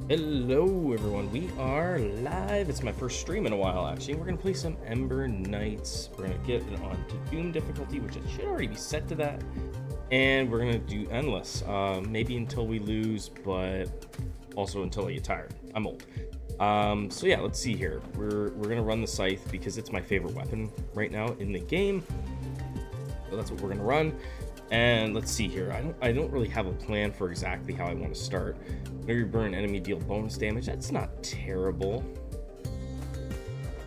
Hello everyone, we are live. It's my first stream in a while actually. We're gonna play some Ember Knights. We're gonna get it on to Doom difficulty, which it should already be set to that. And we're gonna do endless, maybe until we lose, but also until I get tired. I'm old. So yeah, let's see here. We're gonna run the scythe because it's my favorite weapon right now in the game. So that's what we're gonna run. And let's see here. I don't really have a plan for exactly how I want to start. Whenever you burn an enemy, deal bonus damage. That's not terrible.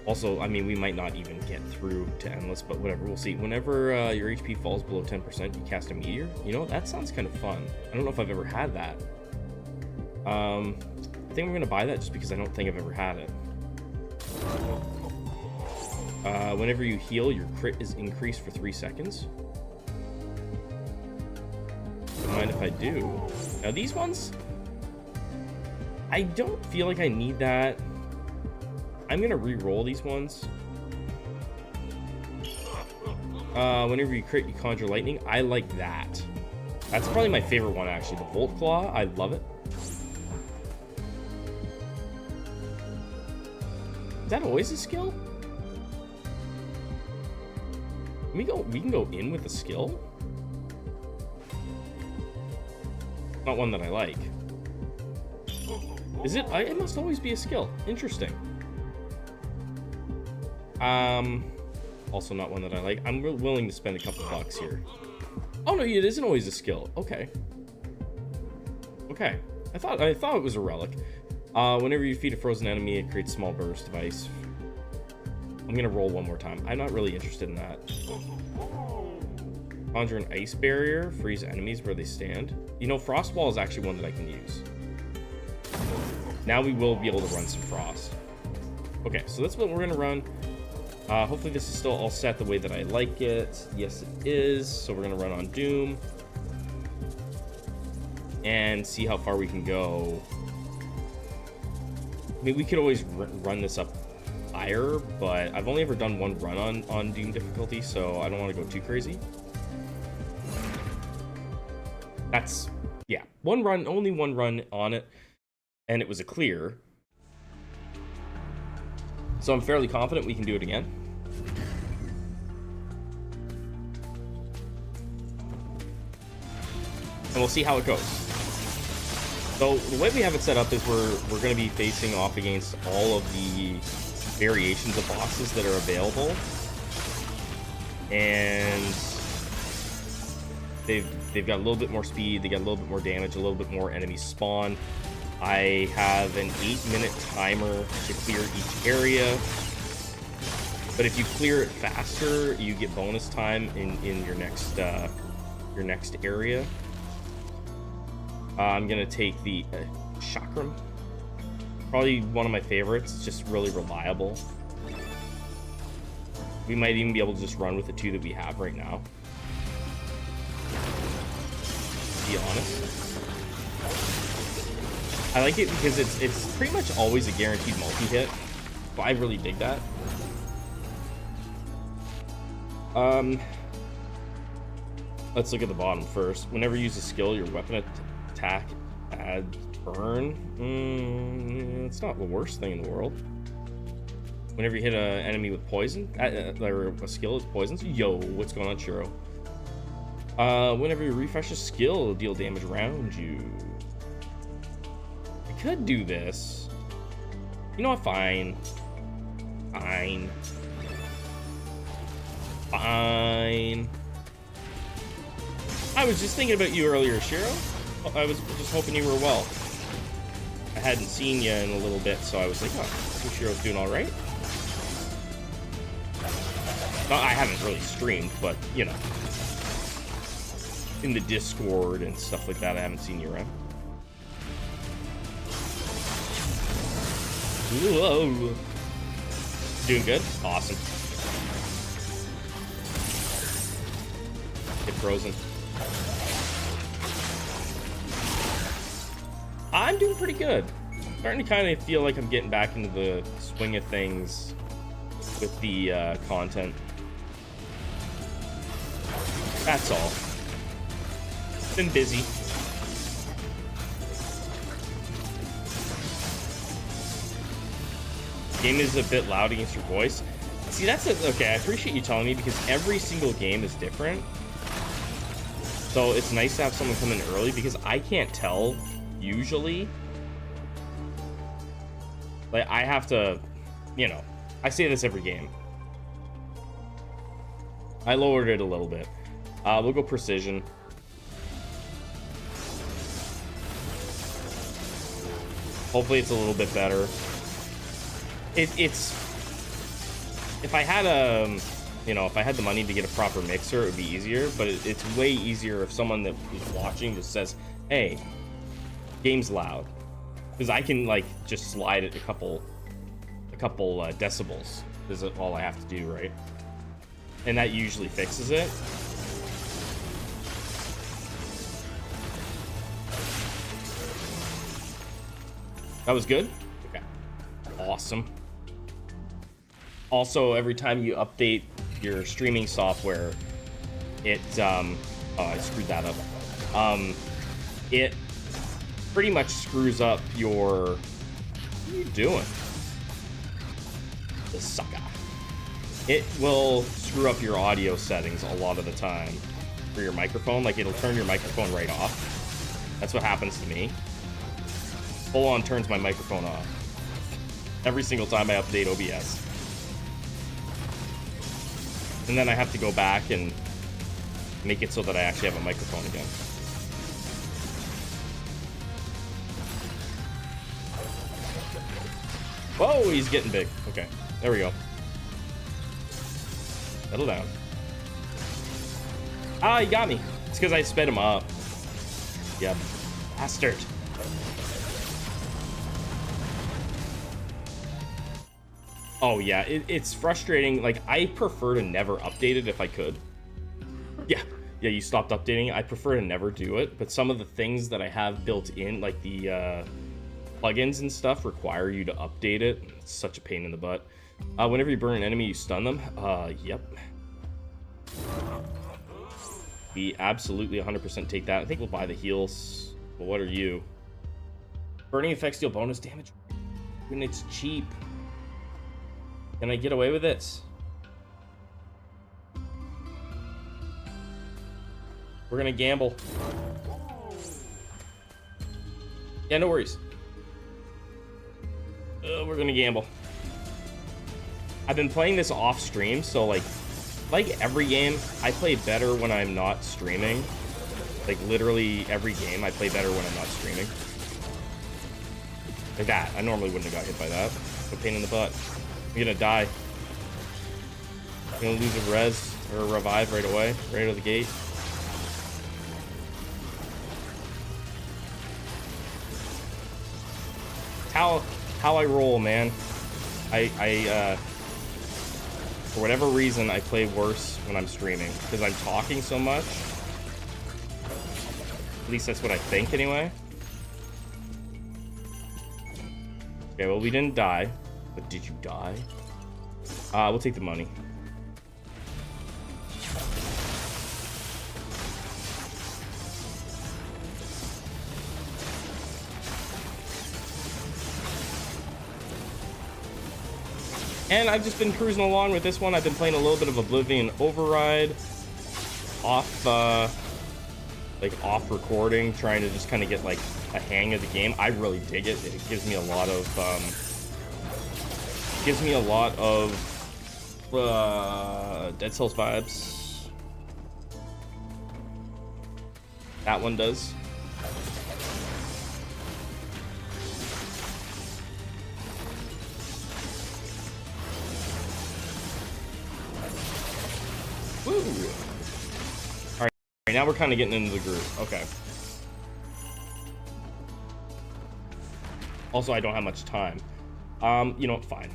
Also, I mean, we might not even get through to endless, but whatever, we'll see. Whenever your HP falls below 10%, you cast a meteor. You know, that sounds kind of fun. I don't know if I've ever had that. I think I'm gonna buy that just because I don't think I've ever had it. Whenever you heal, your crit is increased for 3 seconds. Mind if I do. Now these ones, I don't feel like I need that. I'm gonna re-roll these ones. Whenever you crit, you conjure lightning. I like that. That's probably my favorite one actually. The Volt Claw, I love it. Is that always a skill? We can go in with a skill. Not one that I like. Is it? It must always be a skill. Interesting. Also not one that I like. I'm willing to spend a couple bucks here. Oh no, it isn't always a skill. Okay. Okay. I thought it was a relic. Whenever you defeat a frozen enemy, it creates small burst of ice. I'm gonna roll one more time. I'm not really interested in that. Conjure an ice barrier, freeze enemies where they stand. You know, frost wall is actually one that I can use. Now we will be able to run some frost. Okay, so that's what we're gonna run. Hopefully this is still all set the way that I like it. Yes, it is. So we're gonna run on Doom and see how far we can go. I mean, we could always run this up higher, but I've only ever done one run on Doom difficulty, so I don't want to go too crazy. That's, yeah, only one run on it, and it was a clear. So I'm fairly confident we can do it again. And we'll see how it goes. So the way we have it set up is we're going to be facing off against all of the variations of bosses that are available. And they've got a little bit more speed, they got a little bit more damage, a little bit more enemies spawn. I have an 8-minute timer to clear each area, but if you clear it faster, you get bonus time in your next area. I'm gonna take the chakram, probably one of my favorites. It's just really reliable. We might even be able to just run with the two that we have right now, to be honest. I like it because it's pretty much always a guaranteed multi-hit. But I really dig that. Let's look at the bottom first. Whenever you use a skill, your weapon attack adds burn. It's not the worst thing in the world. Whenever you hit an enemy with poison, or a skill is poison. Yo, what's going on, Shiro? Whenever you refresh a skill, it'll deal damage around you. I could do this. You know what? Fine. Fine. Fine. I was just thinking about you earlier, Shiro. I was just hoping you were well. I hadn't seen you in a little bit, so I was like, oh, I think Shiro's doing all right. No, I haven't really streamed, but, you know, in the Discord and stuff like that, I haven't seen you around. Whoa. Doing good? Awesome. Get frozen. I'm doing pretty good. Starting to kind of feel like I'm getting back into the swing of things with the content. That's all. Been busy. Game is a bit loud against your voice. See, okay, I appreciate you telling me, because every single game is different. So it's nice to have someone come in early, because I can't tell usually. Like, I have to, you know, I say this every game. I lowered it a little bit. We'll go precision. Hopefully it's a little bit better. It's if I had you know, if I had the money to get a proper mixer, it would be easier, but it's way easier if someone that is watching just says, hey, game's loud, because I can like just slide it a couple decibels is all I have to do, right? And that usually fixes it. That was good? Okay. Awesome. Also, every time you update your streaming software, it, oh, I screwed that up. It pretty much screws up your, what are you doing? The sucker. It will screw up your audio settings a lot of the time for your microphone. Like, it'll turn your microphone right off. That's what happens to me. Full on turns my microphone off every single time I update OBS. And then I have to go back and make it so that I actually have a microphone again. Whoa, he's getting big. Okay, there we go. Settle down. Ah, he got me. It's because I sped him up. Yeah, bastard. Oh yeah, it's frustrating. Like, I prefer to never update it if I could. Yeah, you stopped updating. I prefer to never do it, but some of the things that I have built in, like the plugins and stuff, require you to update it. It's such a pain in the butt. Whenever you burn an enemy, you stun them. Yep. We absolutely 100% take that. I think we'll buy the heals. But what are you? Burning effects deal bonus damage when it's cheap. Can I get away with this? We're gonna gamble. Yeah, no worries. We're gonna gamble. I've been playing this off stream, so like every game, I play better when I'm not streaming. Like, literally every game, I play better when I'm not streaming. Like that. I normally wouldn't have got hit by that. It's a pain in the butt. I'm gonna die. I'm gonna lose a res or a revive right away, right out of the gate. How I roll, man. For whatever reason, I play worse when I'm streaming because I'm talking so much. At least that's what I think, anyway. Okay, well, we didn't die. But did you die? We'll take the money. And I've just been cruising along with this one. I've been playing a little bit of Oblivion Override off recording, trying to just kind of get like a hang of the game. I really dig it. It gives me a lot of Dead Cells vibes. That one does. Woo! Alright, now we're kind of getting into the groove. Okay. Also, I don't have much time. You know what? Fine.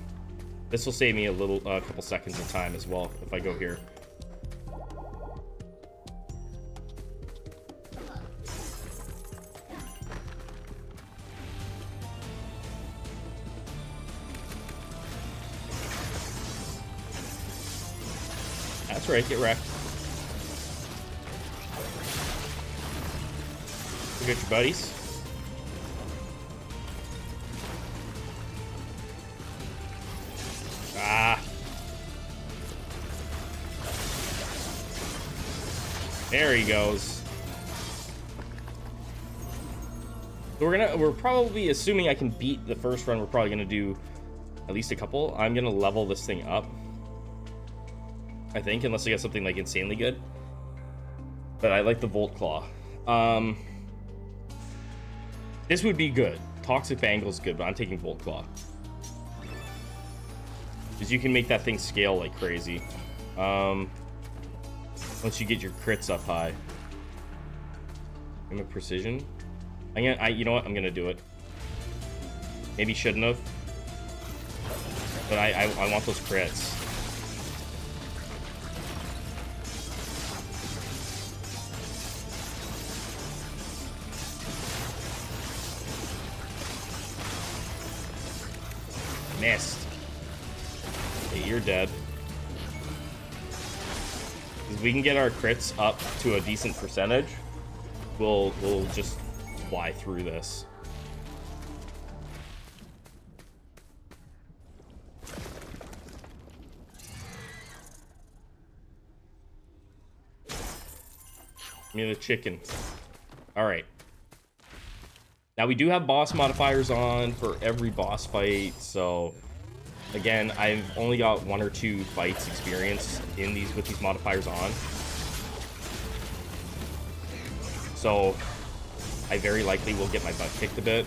This will save me a couple seconds of time as well if I go here. That's right, get wrecked. You got your buddies. There he goes. So we're probably, assuming I can beat the first run, we're probably gonna do at least a couple. I'm gonna level this thing up, I think, unless I get something like insanely good. But I like the Volt Claw. This would be good. Toxic Bangle's good, but I'm taking Volt Claw. Because you can make that thing scale like crazy. Once you get your crits up high. I'm a precision. You know what? I'm gonna do it. Maybe shouldn't have. But I want those crits. Missed. Okay, you're dead. If we can get our crits up to a decent percentage, we'll just fly through this. Give me the chicken. All right. Now we do have boss modifiers on for every boss fight, so again, I've only got 1 or 2 fights experience in these with these modifiers on. So I very likely will get my butt kicked a bit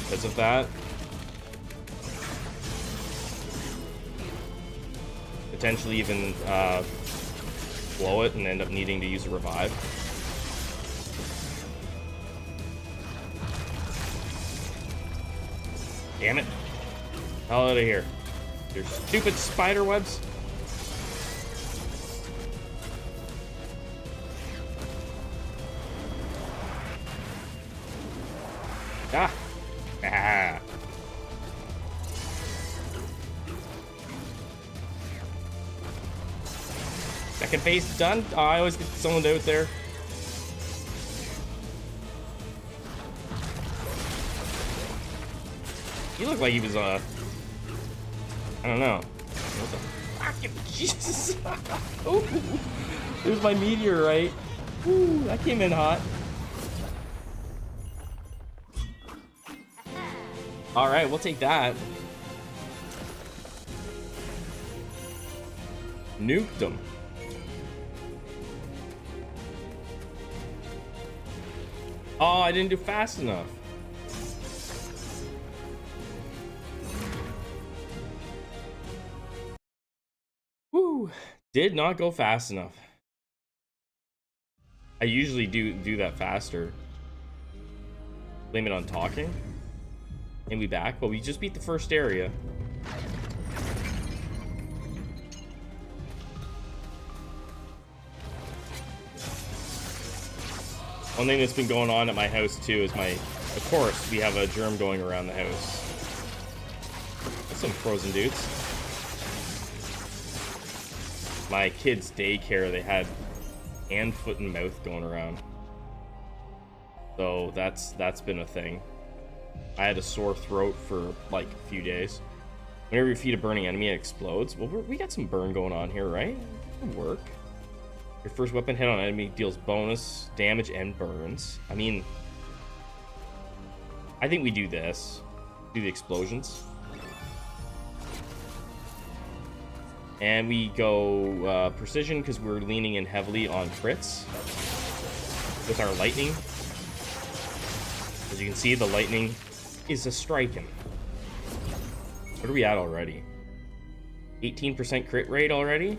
because of that. Potentially even blow it and end up needing to use a revive. Damn it. Hell out of here. Your stupid spider webs. Ah. Second phase done. Oh, I always get someone out there. He looked like he was I don't know. What the fucking Jesus? Ooh, there's my meteorite. Ooh, that came in hot. All right, we'll take that. Nuked them. Oh, I didn't do fast enough. Woo, did not go fast enough. I usually do that faster. Blame it on talking. And we back. Well, we just beat the first area. One thing that's been going on at my house too is of course, we have a germ going around the house. That's some frozen dudes. My kids' daycare, they had hand, foot, and mouth going around. So that's been a thing. I had a sore throat for like a few days. Whenever you feed a burning enemy, it explodes. Well, we got some burn going on here, right? Could work. Your first weapon hit on enemy deals bonus damage and burns. I mean, I think we do this. Do the explosions. And we go precision because we're leaning in heavily on crits with our lightning. As you can see, the lightning is a striking. What are we at already? 18% crit rate already?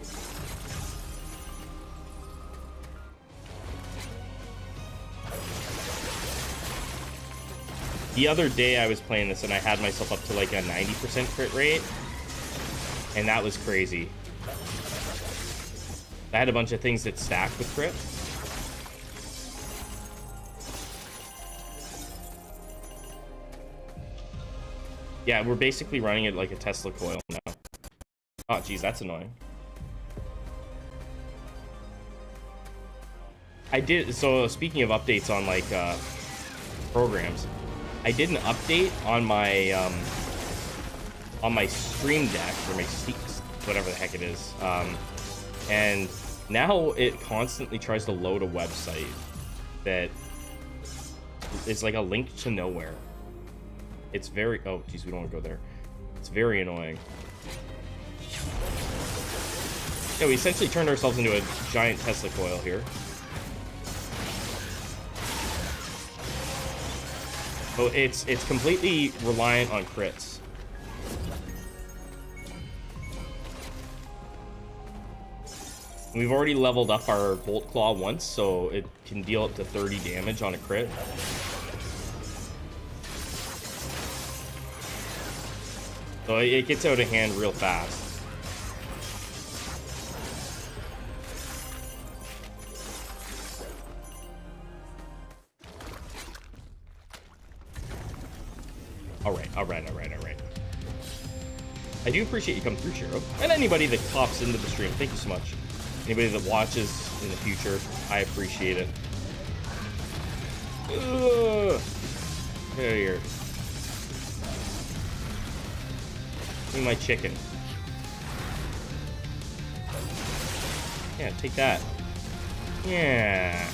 The other day I was playing this and I had myself up to like a 90% crit rate. And that was crazy. I had a bunch of things that stacked with crit. Yeah, we're basically running it like a Tesla coil now. Oh, geez, that's annoying. So speaking of updates on like programs, I did an update on my Stream Deck, or my Steam, whatever the heck it is, and Now it constantly tries to load a website that is like a link to nowhere. It's very... Oh, geez, we don't want to go there. It's very annoying. Yeah, we essentially turned ourselves into a giant Tesla coil here. So it's completely reliant on crits. We've already leveled up our Bolt Claw once, so it can deal up to 30 damage on a crit. So it gets out of hand real fast. Alright. I do appreciate you coming through, Shiro. And anybody that pops into the stream, thank you so much. Anybody that watches in the future, I appreciate it. Ugh. Get out of here. Give me my chicken. Yeah, take that. Yeah.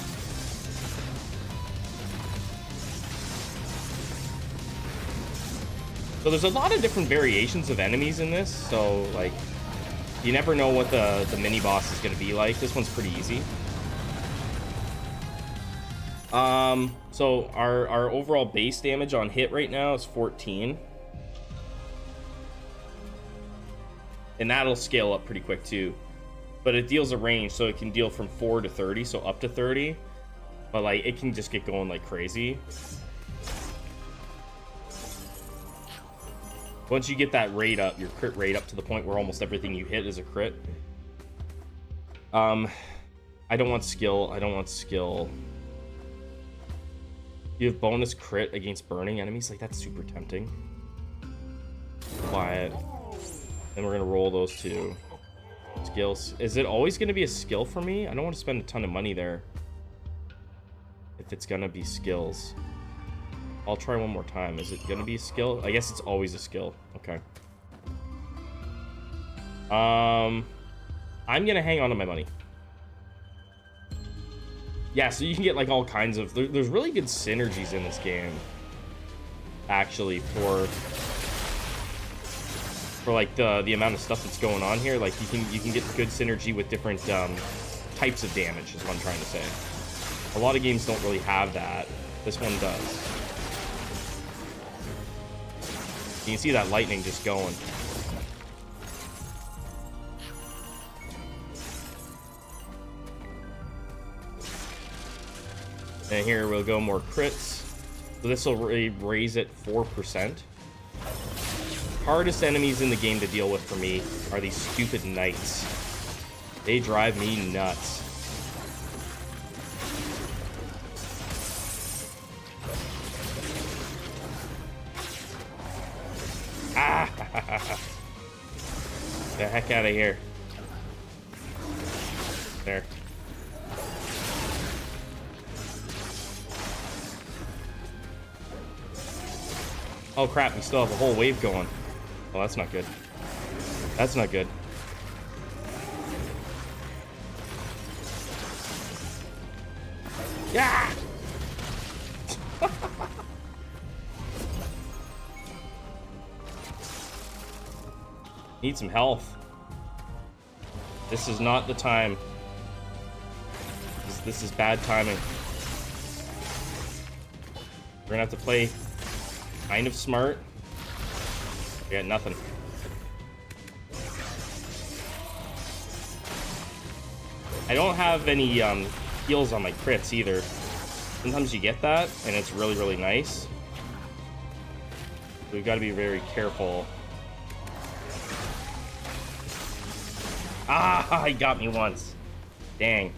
So there's a lot of different variations of enemies in this, so like you never know what the mini boss is going to be like. This one's pretty easy. So our overall base damage on hit right now is 14. And that'll scale up pretty quick too. But it deals a range, so it can deal from 4 to 30, so up to 30. But like it can just get going like crazy. Once you get that rate up, your crit rate up to the point where almost everything you hit is a crit. I don't want skill. You have bonus crit against burning enemies. Like, that's super tempting. Quiet. Then we're gonna roll those two. Skills. Is it always gonna be a skill for me? I don't want to spend a ton of money there. If it's gonna be skills. I'll try one more time. Is it gonna be a skill? I guess it's always a skill. Okay. I'm gonna hang on to my money. Yeah, so you can get like all kinds of... There's really good synergies in this game. Actually, for like the amount of stuff that's going on here. Like you can get good synergy with different types of damage is what I'm trying to say. A lot of games don't really have that. This one does. You can see that lightning just going. And here we'll go more crits. So this will raise it 4%. Hardest enemies in the game to deal with for me are these stupid knights. They drive me nuts. Ah! The heck out of here. There. Oh crap, we still have a whole wave going. Oh, that's not good. That's not good. Yeah! Need some health. This is not the time. This is bad timing. We're gonna have to play kind of smart. We got nothing. I don't have any heals on my crits either. Sometimes you get that, and it's really, really nice. We've got to be very careful. Ah, he got me once. Dang.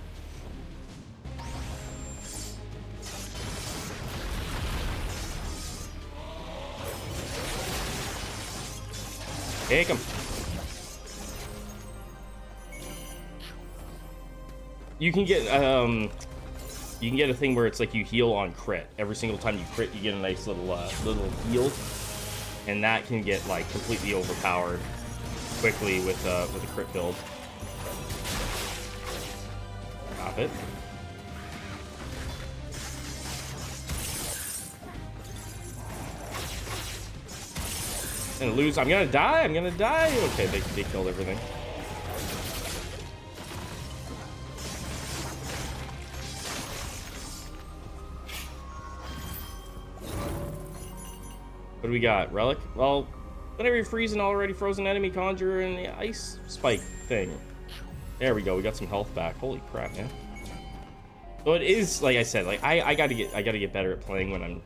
Take him. You can get a thing where it's like you heal on crit. Every single time you crit, you get a nice little heal, and that can get like completely overpowered quickly with a crit build. Stop it. I'm gonna lose. I'm gonna die. I'm gonna die. Okay, they killed everything. What do we got? Relic? Well, whenever you freeze an already frozen enemy, conjure in the ice spike thing. There we go. We got some health back. Holy crap, man. So it is, like I said, like I gotta get better at playing when I'm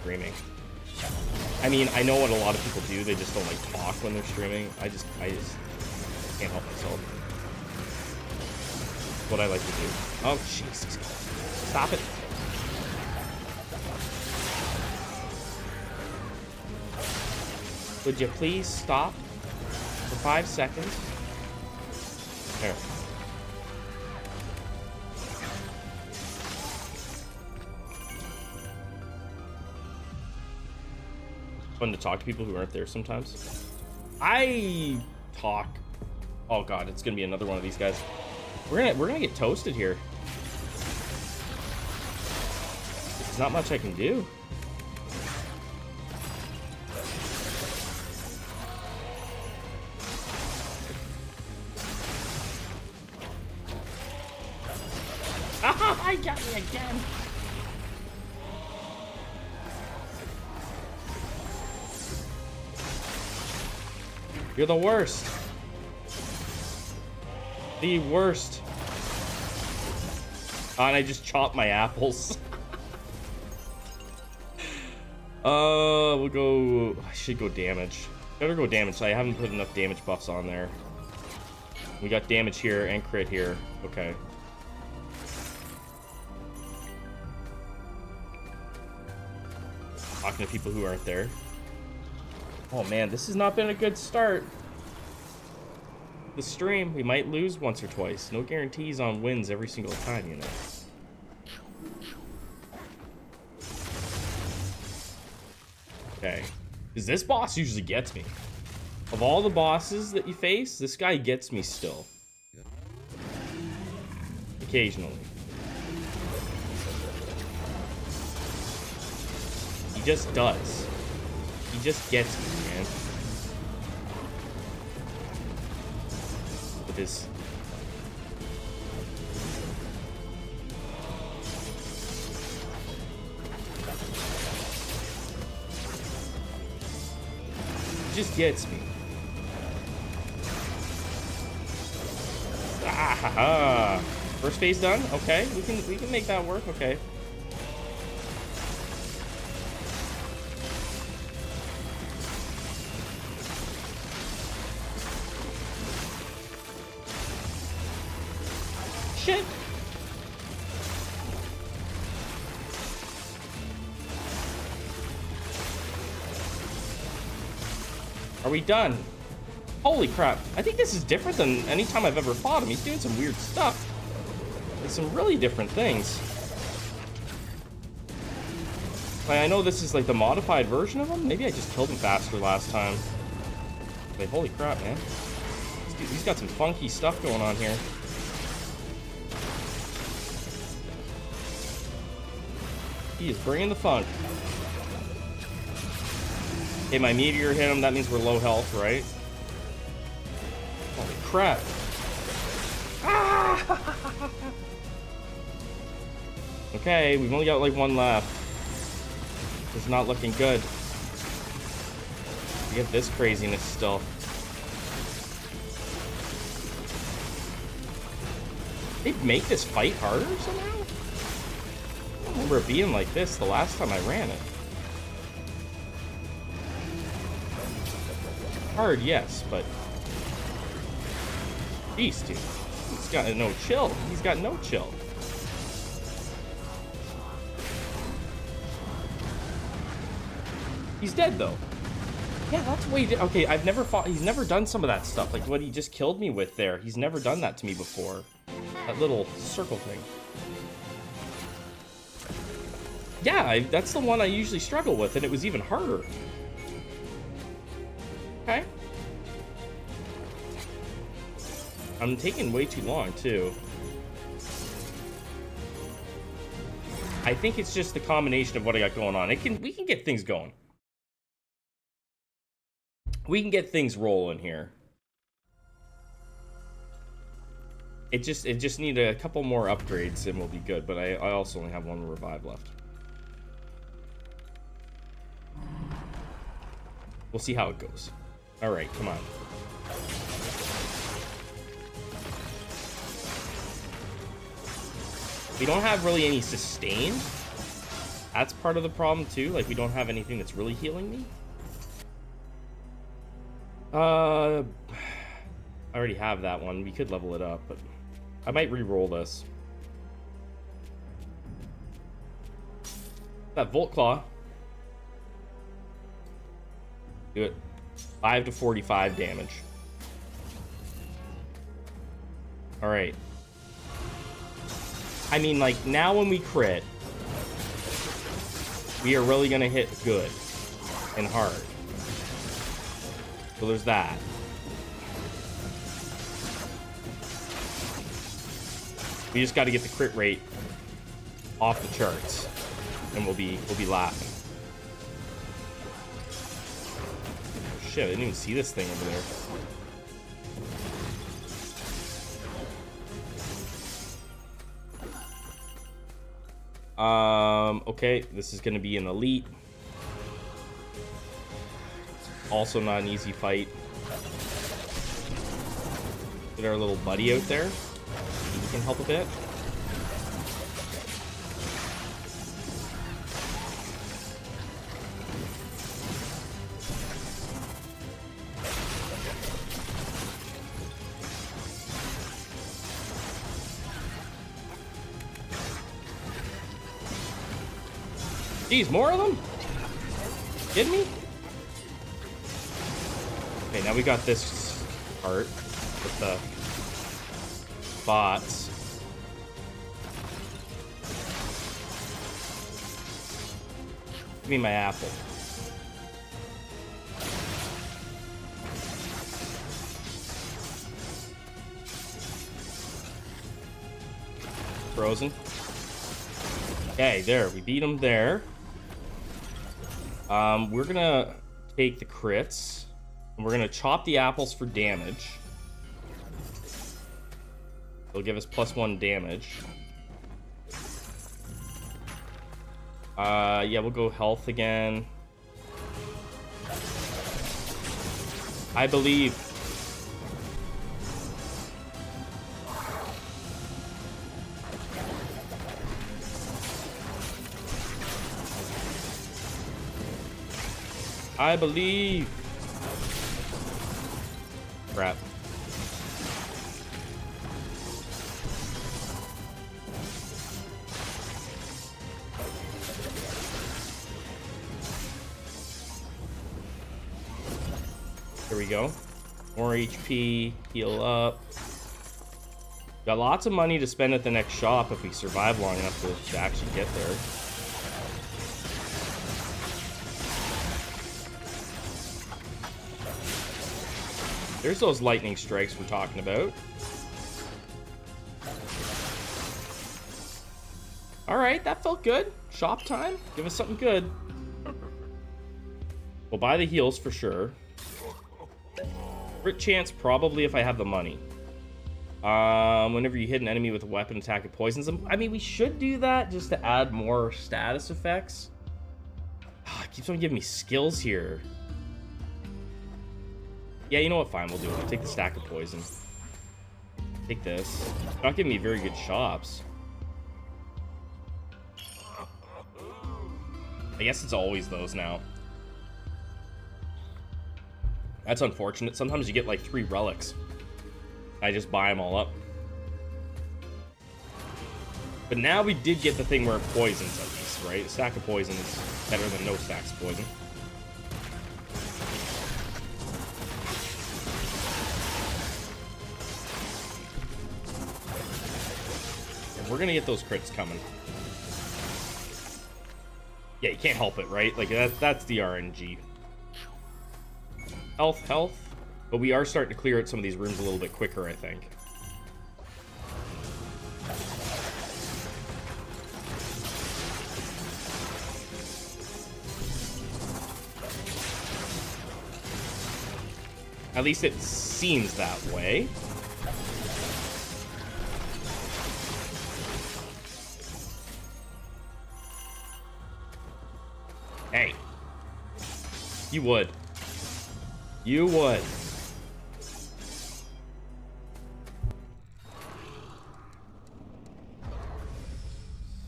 streaming. I mean, I know what a lot of people do. They just don't like talk when they're streaming. I just can't help myself. What I like to do. Oh, Jesus. Stop it. Would you please stop for 5 seconds? There. Fun to talk to people who aren't there sometimes. I talk. Oh god, it's gonna be another one of these guys. We're gonna get toasted here. There's not much I can do. Ah, I got me again. You're the worst. The worst. Oh, and I just chopped my apples. We'll go. I should go damage. Better go damage. I haven't put enough damage buffs on there. We got damage here and crit here. Okay. Talking to people who aren't there. Oh man, this has not been a good start. The stream, we might lose once or twice. No guarantees on wins every single time, you know. Okay. Because this boss usually gets me. Of all the bosses that you face, this guy gets me still. Occasionally. He just does. He just gets me, man. With his... He just gets me. Ah ha ha. First phase done? Okay, we can make that work, okay. Shit. Are we done? Holy crap. I think this is different than any time I've ever fought him. He's doing some weird stuff. Like some really different things. Like, I know this is like the modified version of him. Maybe I just killed him faster last time. Like, holy crap, man. He's got some funky stuff going on here. He is bringing the funk. Okay, my meteor hit him. That means we're low health, right? Holy crap. Ah! Okay, we've only got like one left. It's not looking good. We get this craziness still. They make this fight harder somehow? I don't remember it being like this the last time I ran it. Hard, yes, but... Jeez, dude. He's got no chill. He's got no chill. He's dead, though. Yeah, that's way... Okay, I've never fought... He's never done some of that stuff. Like what he just killed me with there. He's never done that to me before. That little circle thing. Yeah, that's the one I usually struggle with, and it was even harder. Okay. I'm taking way too long, too. I think it's just the combination of what I got going on. We can get things going. We can get things rolling here. It just need a couple more upgrades and we'll be good, but I also only have one revive left. We'll see how it goes. All right, come on. We don't have really any sustain. That's part of the problem too. Like, we don't have anything that's really healing me. I already have that one. We could level it up, but I might re-roll this. That Volt Claw. Do it. 5 to 45 damage. All right. I mean, like, now when we crit, we are really gonna hit good and hard. So there's that. We just got to get the crit rate off the charts, and we'll be laughing. Shit, I didn't even see this thing over there. Okay, this is gonna be an elite. Also not an easy fight. Get our little buddy out there. He can help a bit. Jeez, more of them? Kidding me? Okay, now we got this part with the bots. Give me my apple. Frozen. Okay, there. We beat him there. We're gonna take the crits, and we're gonna chop the apples for damage. It'll give us +1 damage. Yeah, we'll go health again. I believe. I believe. Crap. Here we go. More HP, heal up. Got lots of money to spend at the next shop if we survive long enough to actually get there. There's those lightning strikes we're talking about. Alright, that felt good. Shop time. Give us something good. We'll buy the heals for sure. Crit chance probably if I have the money. Whenever you hit an enemy with a weapon attack, it poisons them. I mean, we should do that just to add more status effects. It keeps on giving me skills here. Yeah, you know what? Fine, we'll do it. I'll take the stack of poison. Take this. It's not giving me very good shops. I guess it's always those now. That's unfortunate. Sometimes you get like 3 relics. I just buy them all up. But now we did get the thing where it poisons at least, right? A stack of poison is better than no stacks of poison. We're gonna get those crits coming. Yeah, you can't help it, right? Like, that's the RNG. Health. But we are starting to clear out some of these rooms a little bit quicker, I think. At least it seems that way. Hey. You would. You would.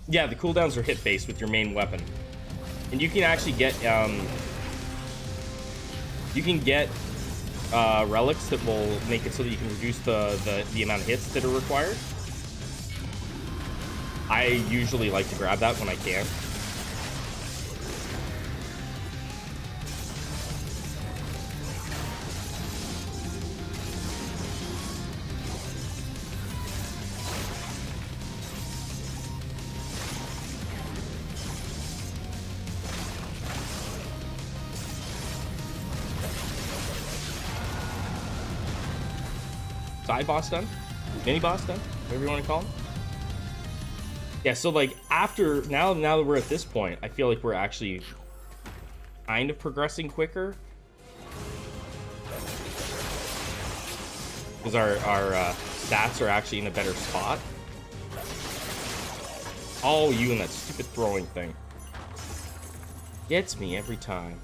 Yeah, the cooldowns are hit-based with your main weapon. And you can actually get, relics that will make it so that you can reduce the amount of hits that are required. I usually like to grab that when I can. Side boss done? Mini boss done? Whatever you want to call him. Yeah, so like after now that we're at this point, I feel like we're actually kind of progressing quicker. Because our stats are actually in a better spot. Oh, you and that stupid throwing thing. Gets me every time.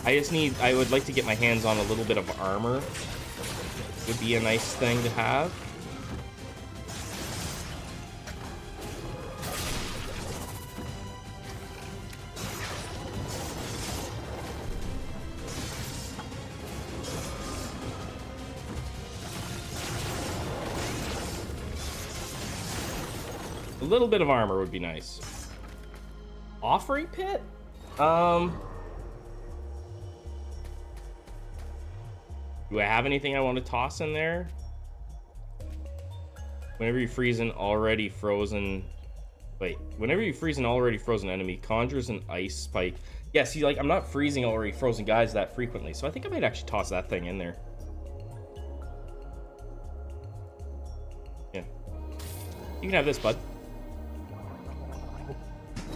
I would like to get my hands on a little bit of armor. Would be a nice thing to have. A little bit of armor would be nice. Offering pit? Do I have anything I want to toss in there? Whenever you freeze an already frozen... Wait, whenever you freeze an already frozen enemy, conjures an ice spike. Yeah, see, like, I'm not freezing already frozen guys that frequently, so I think I might actually toss that thing in there. Yeah. You can have this, bud.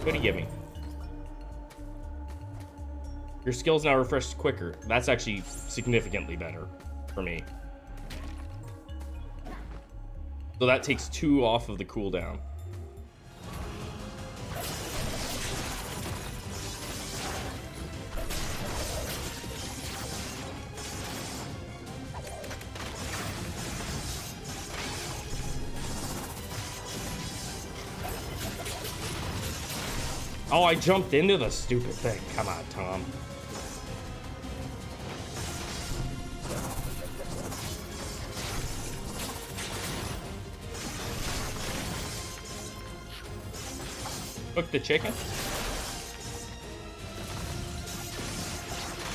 What do you give me? Your skills now refresh quicker. That's actually significantly better for me. So that takes 2 off of the cooldown. Oh, I jumped into the stupid thing. Come on, Tom. Cook the chicken.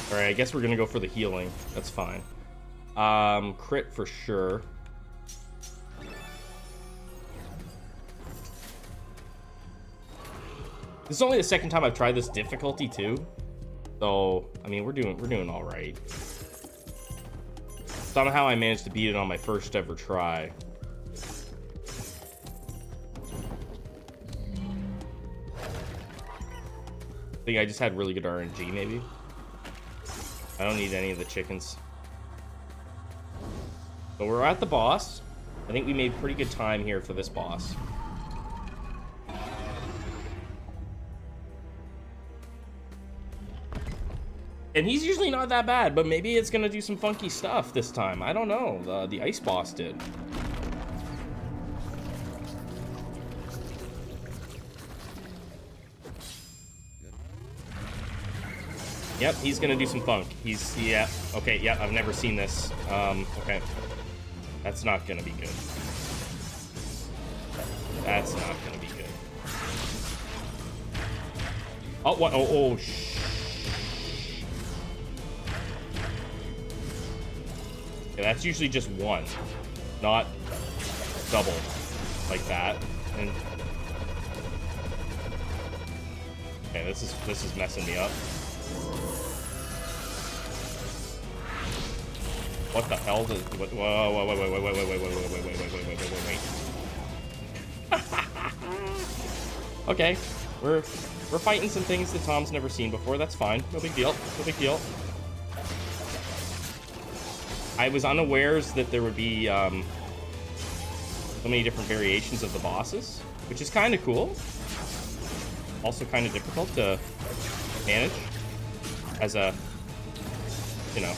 All right, I guess we're gonna go for the healing. That's fine. Crit for sure. This is only the second time I've tried this difficulty too, so I mean we're doing all right. Somehow I managed to beat it on my first ever try. I think I just had really good RNG, maybe. I don't need any of the chickens. So we're at the boss. I think we made pretty good time here for this boss. And he's usually not that bad, but maybe it's gonna do some funky stuff this time. I don't know. The ice boss did. Yep, he's gonna do some funk. Yeah, okay, yeah, I've never seen this. Okay. That's not gonna be good. That's not gonna be good. Oh, what? Oh, yeah, that's usually just one, not double like that. And okay, this is messing me up. What the hell does? Whoa! Wait. Okay. We're fighting some things that Tom's never seen before. That's fine. No big deal. No big deal. I was unawares that there would be so many different variations of the bosses, which is kind of cool. Also kind of difficult to manage as a, you know,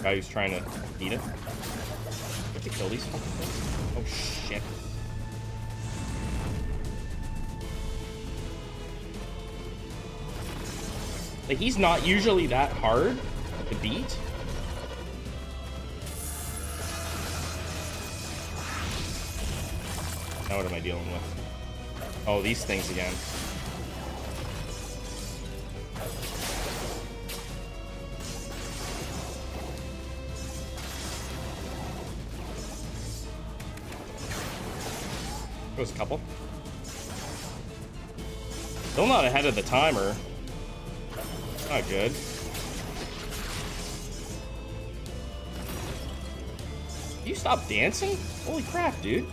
guy who's trying to beat it. I have to kill these fucking things. Oh shit. Like, he's not usually that hard to beat. Now what am I dealing with? Oh, these things again. Goes a couple. Still not ahead of the timer. Not good. You stop dancing? Holy crap, dude.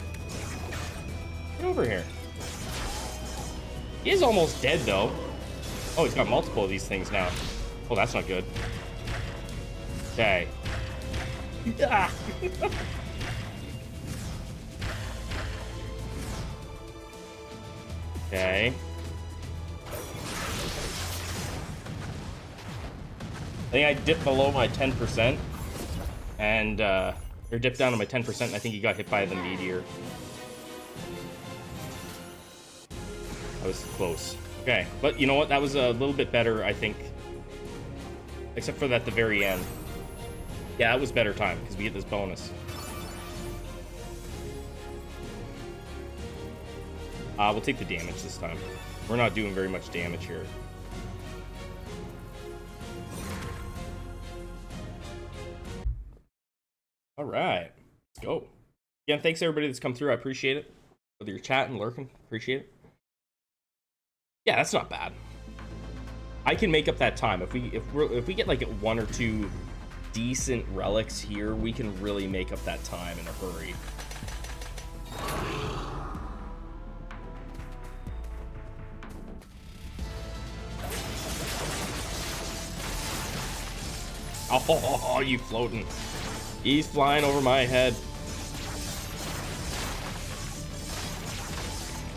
Get over here. He is almost dead, though. Oh, he's got multiple of these things now. Oh, that's not good. Okay. Ah. Okay. I think I dipped below my 10%, and, or dipped down to my 10%, and I think he got hit by the meteor. That was close. Okay, but you know what? That was a little bit better, I think. Except for at the very end. Yeah, that was better time, because we get this bonus. We'll take the damage this time. We're not doing very much damage here. All right, let's go. Again, thanks everybody that's come through. I appreciate it. Whether you're chatting, lurking, appreciate it. Yeah, that's not bad. I can make up that time if we get like 1 or 2 decent relics here. We can really make up that time in a hurry. Oh, you floating. He's flying over my head.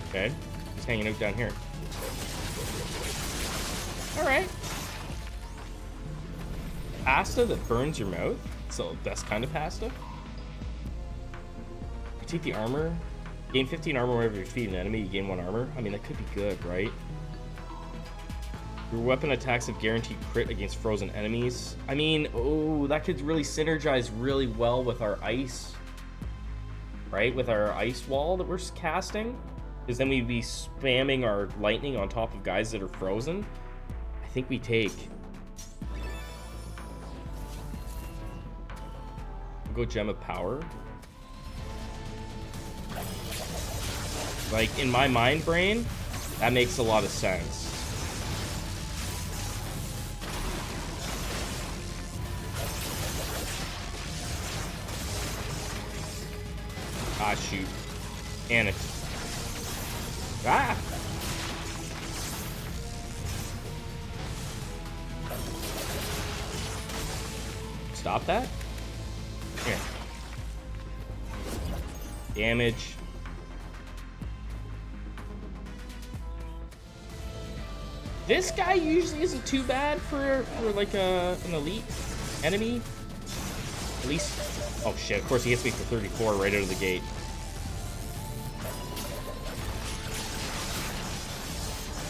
Okay, he's hanging out down here. All right. Pasta that burns your mouth. So that's kind of pasta. You take the armor. Gain 15 armor whenever you defeat an enemy. You gain 1 armor. I mean, that could be good, right? Your weapon attacks have guaranteed crit against frozen enemies. I mean, oh, that could really synergize really well with our ice. Right? With our ice wall that we're casting. Because then we'd be spamming our lightning on top of guys that are frozen. I think we take... We'll go Gem of Power. Like, in my mind brain, that makes a lot of sense. Ah, shoot. And it. Ah! Stop that? Here. Damage. This guy usually isn't too bad for like an elite enemy. At least. Oh shit, of course he hits me for 34 right out of the gate.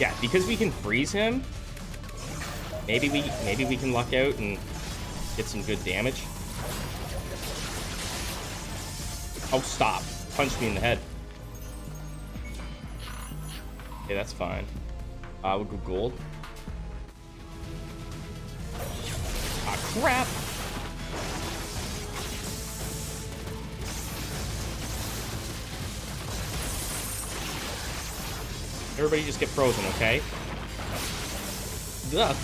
Yeah, because we can freeze him, maybe we can luck out and get some good damage. Oh, stop. Punch me in the head. Okay, that's fine. We'll go gold. Ah, crap! Everybody just get frozen, okay? Ugh.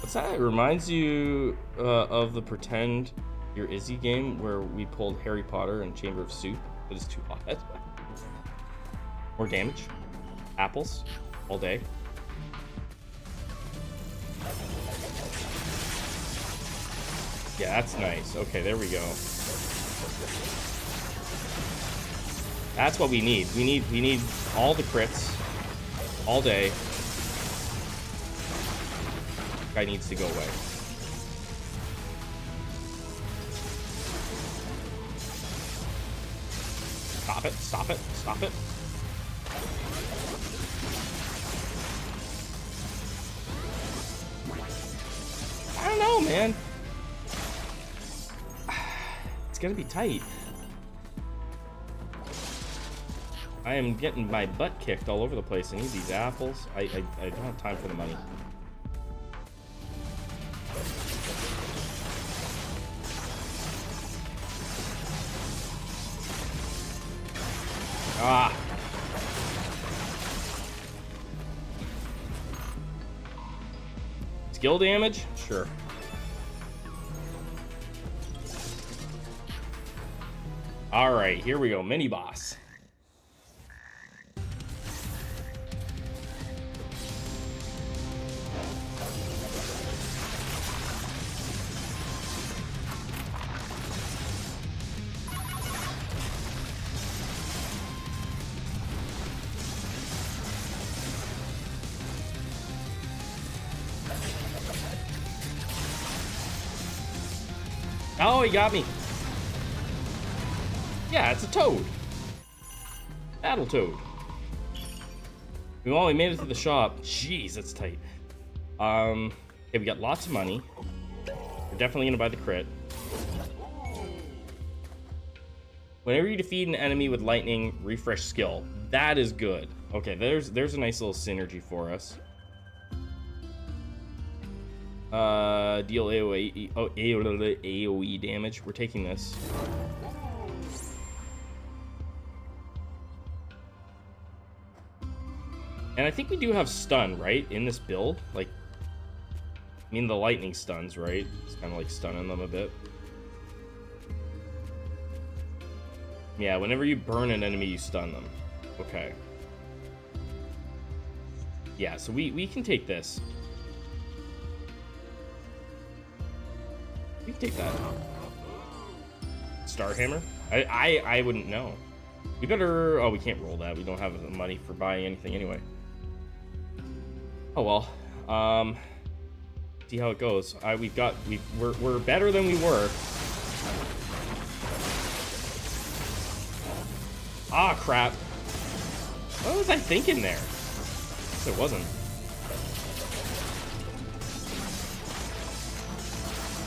What's that? It reminds you of the Pretend You're Izzy game where we pulled Harry Potter and Chamber of Soup. It is too hot. More damage. Apples. All day. Yeah, that's nice. Okay, there we go. That's what we need. We need all the crits. All day. Guy needs to go away. Stop it, stop it, stop it. I don't know, man. It's gonna be tight. I am getting my butt kicked all over the place. I need these apples. I don't have time for the money. Ah. Skill damage? Sure. All right, here we go. Mini boss. Oh, he got me. Yeah, it's a toad. Battle toad. We made it to the shop. Jeez, that's tight. Okay, we got lots of money. We're definitely gonna buy the crit. Whenever you defeat an enemy with lightning, refresh skill. That is good. Okay, there's a nice little synergy for us. Deal AoE damage. We're taking this. And I think we do have stun, right? In this build? Like, I mean the lightning stuns, right? It's kind of like stunning them a bit. Yeah, whenever you burn an enemy, you stun them. Okay. Yeah, so we can take this. We can take that. Star Hammer? I wouldn't know. We better... Oh, we can't roll that. We don't have the money for buying anything anyway. Oh, well. See how it goes. We're better than we were. Ah, crap. What was I thinking there? It wasn't.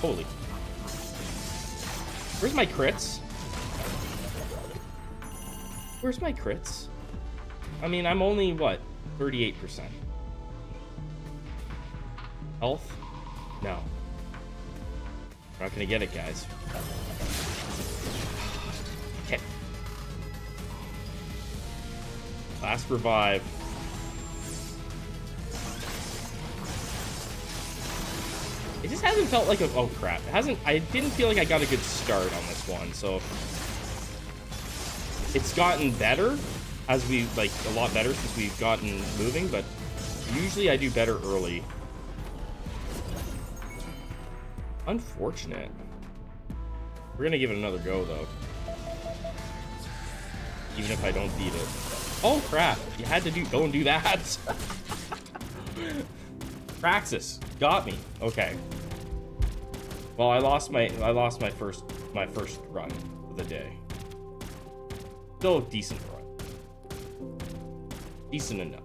Holy. Where's my crits? Where's my crits? I mean, I'm only, what, 38%. Health? No. We're not gonna get it, guys. Okay. Last revive. It just hasn't felt like a... Oh, crap. It hasn't... I didn't feel like I got a good start on this one, so... It's gotten better as we... Like, a lot better since we've gotten moving, but usually I do better early. Unfortunate. We're gonna give it another go, though. Even if I don't beat it. Oh, crap. You had to go and do that. Praxis got me. Okay. Well, I lost my first run of the day. Still a decent run. Decent enough.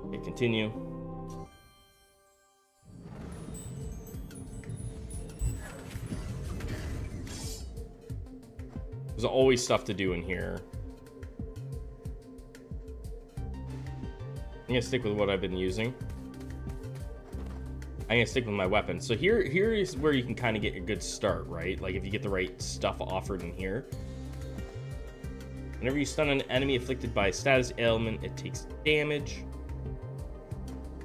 Okay, continue. There's always stuff to do in here. I'm gonna stick with what I've been using. I'm gonna stick with my weapon. So here is where you can kind of get a good start, right? Like if you get the right stuff offered in here. Whenever you stun an enemy afflicted by a status ailment, it takes damage.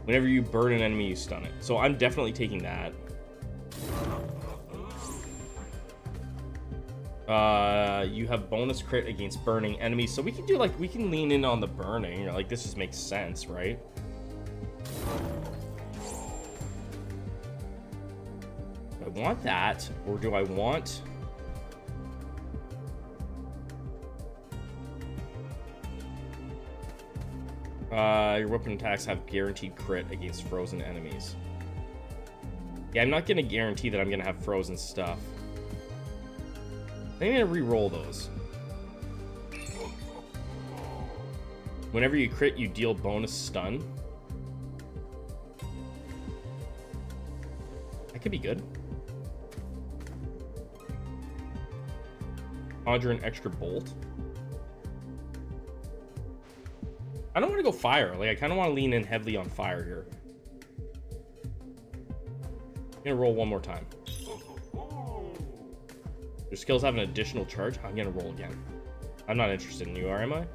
Whenever you burn an enemy, you stun it. So I'm definitely taking that. You have bonus crit against burning enemies, so we can do like, we can lean in on the burning, like this just makes sense, right? Do I want that, or do I want... your weapon attacks have guaranteed crit against frozen enemies. Yeah, I'm not gonna guarantee that I'm gonna have frozen stuff. I'm gonna re-roll those. Whenever you crit, you deal bonus stun. That could be good. Conjure an extra bolt. I don't want to go fire. Like, I kind of want to lean in heavily on fire here. I'm gonna roll one more time. Your skills have an additional charge. I'm gonna roll again. I'm not interested in you, am I?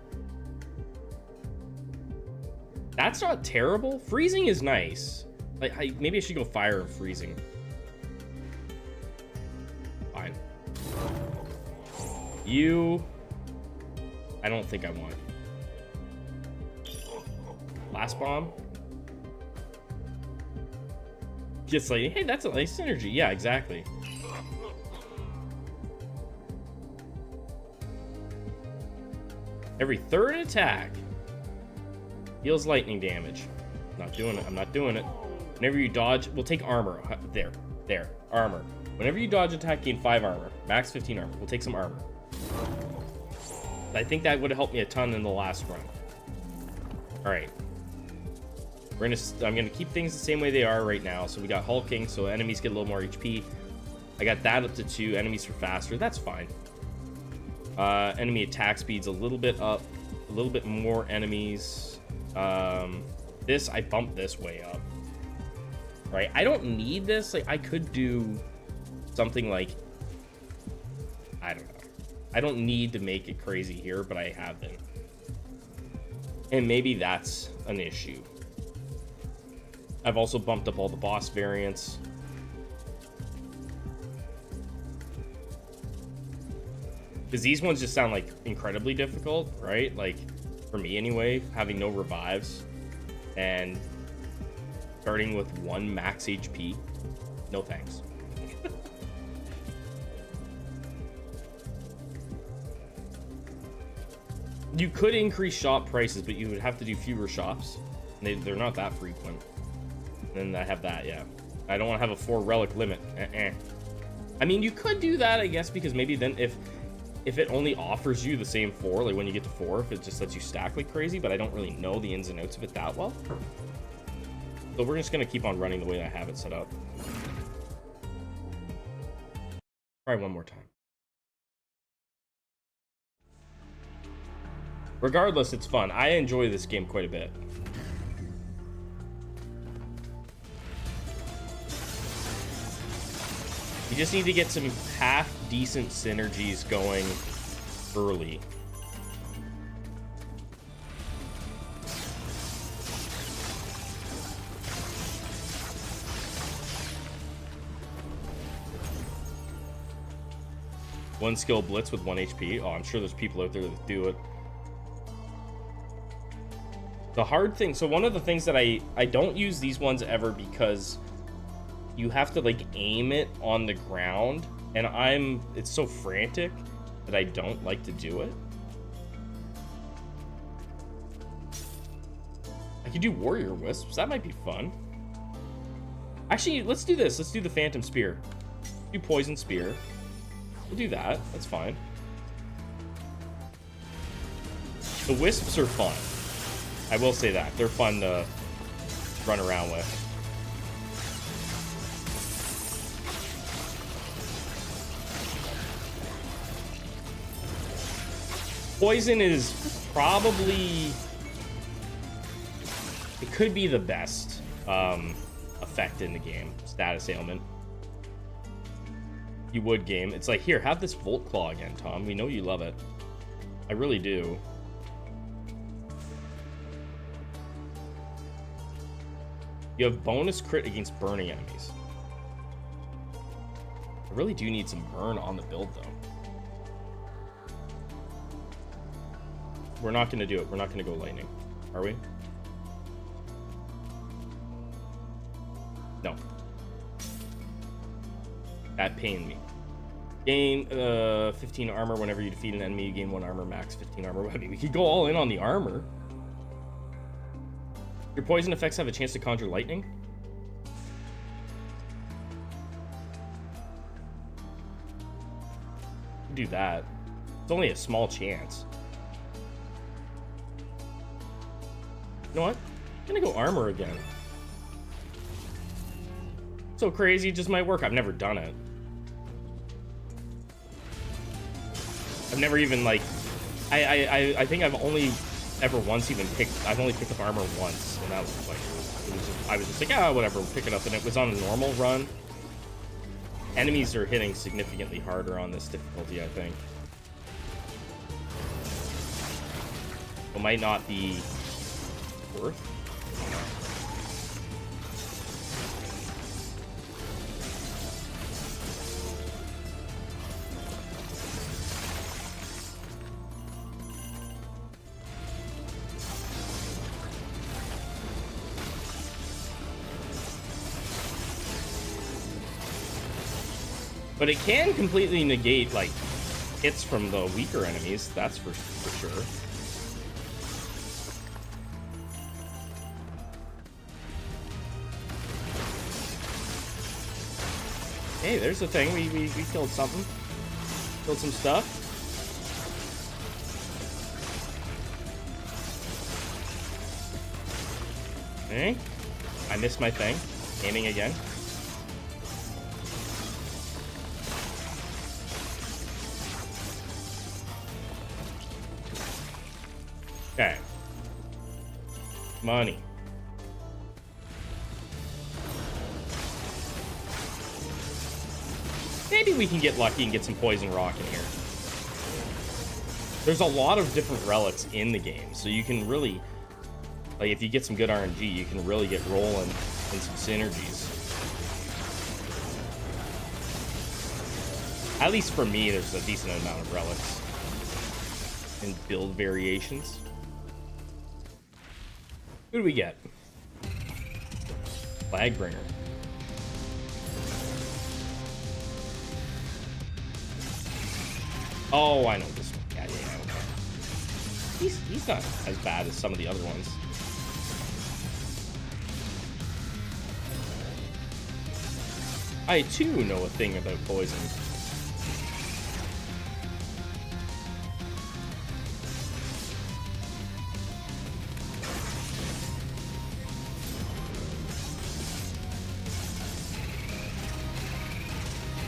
That's not terrible. Freezing is nice. Like, maybe I should go fire and freezing. Fine. You... I don't think I want. Blast bomb. Just like, hey, that's a nice synergy. Yeah, exactly. Every third attack deals lightning damage. Not doing it. I'm not doing it. Whenever you dodge, we'll take armor. There, armor. Whenever you dodge attack, gain 5 armor. Max 15 armor. We'll take some armor. I think that would have helped me a ton in the last run. All right. I'm gonna keep things the same way they are right now. So we got hulking, so enemies get a little more HP. I got that up to 2. Enemies are faster. That's fine. Enemy attack speed's a little bit up, a little bit more enemies. This, I bumped this way up. Right? I don't need this. Like, I could do something like, I don't know. I don't need to make it crazy here, but I have been. And maybe that's an issue. I've also bumped up all the boss variants. Because these ones just sound like incredibly difficult, right? Like, for me anyway, having no revives and starting with 1 max HP. No thanks. You could increase shop prices, but you would have to do fewer shops. They're not that frequent. And then I have that, yeah. I don't want to have a 4 relic limit. I mean, you could do that, I guess, because maybe then if it only offers you the same 4, like when you get to 4, if it just lets you stack like crazy, but I don't really know the ins and outs of it that well. So we're just going to keep on running the way I have it set up. Try one more time. Regardless, it's fun. I enjoy this game quite a bit. You just need to get some half-decent synergies going early. One skill blitz with 1 HP. Oh, I'm sure there's people out there that do it. The hard thing, so one of the things that I don't use these ones ever because you have to like aim it on the ground, and it's so frantic that I don't like to do it. I could do warrior wisps. That might be fun. Actually, let's do this. Let's do the phantom spear. Do poison spear. We'll do that. That's fine. The wisps are fun. I will say that. They're fun to run around with. Poison is probably... It could be the best effect in the game. Status ailment. You would game. It's like, here, have this Volt Claw again, Tom. We know you love it. I really do. You have bonus crit against burning enemies. I really do need some burn on the build, though. We're not going to do it. We're not going to go lightning. Are we? No. That pained me. Gain 15 armor whenever you defeat an enemy. You gain 1 armor, max 15 armor. I mean, we could go all in on the armor. Your poison effects have a chance to conjure lightning. Do that. It's only a small chance. You know what? I'm gonna go armor again. So crazy, just might work. I've never done it. I've never even like, I think I've only ever once even I've only picked up armor once, and that was like, I was just like, ah, whatever, we'll pick it up, and it was on a normal run. Enemies are hitting significantly harder on this difficulty, I think. It might not be worth. But it can completely negate, like, hits from the weaker enemies, that's for sure. Hey, there's the thing, we killed something. Killed some stuff. Okay. I missed my thing. Aiming again. Okay. Money. Maybe we can get lucky and get some poison rock in here. There's a lot of different relics in the game, so you can really, like, if you get some good RNG, you can really get rolling in some synergies. At least for me, there's a decent amount of relics and build variations. Who do we get? Flagbringer. Oh, I know this one. Yeah, okay. He's not as bad as some of the other ones. I too know a thing about poison.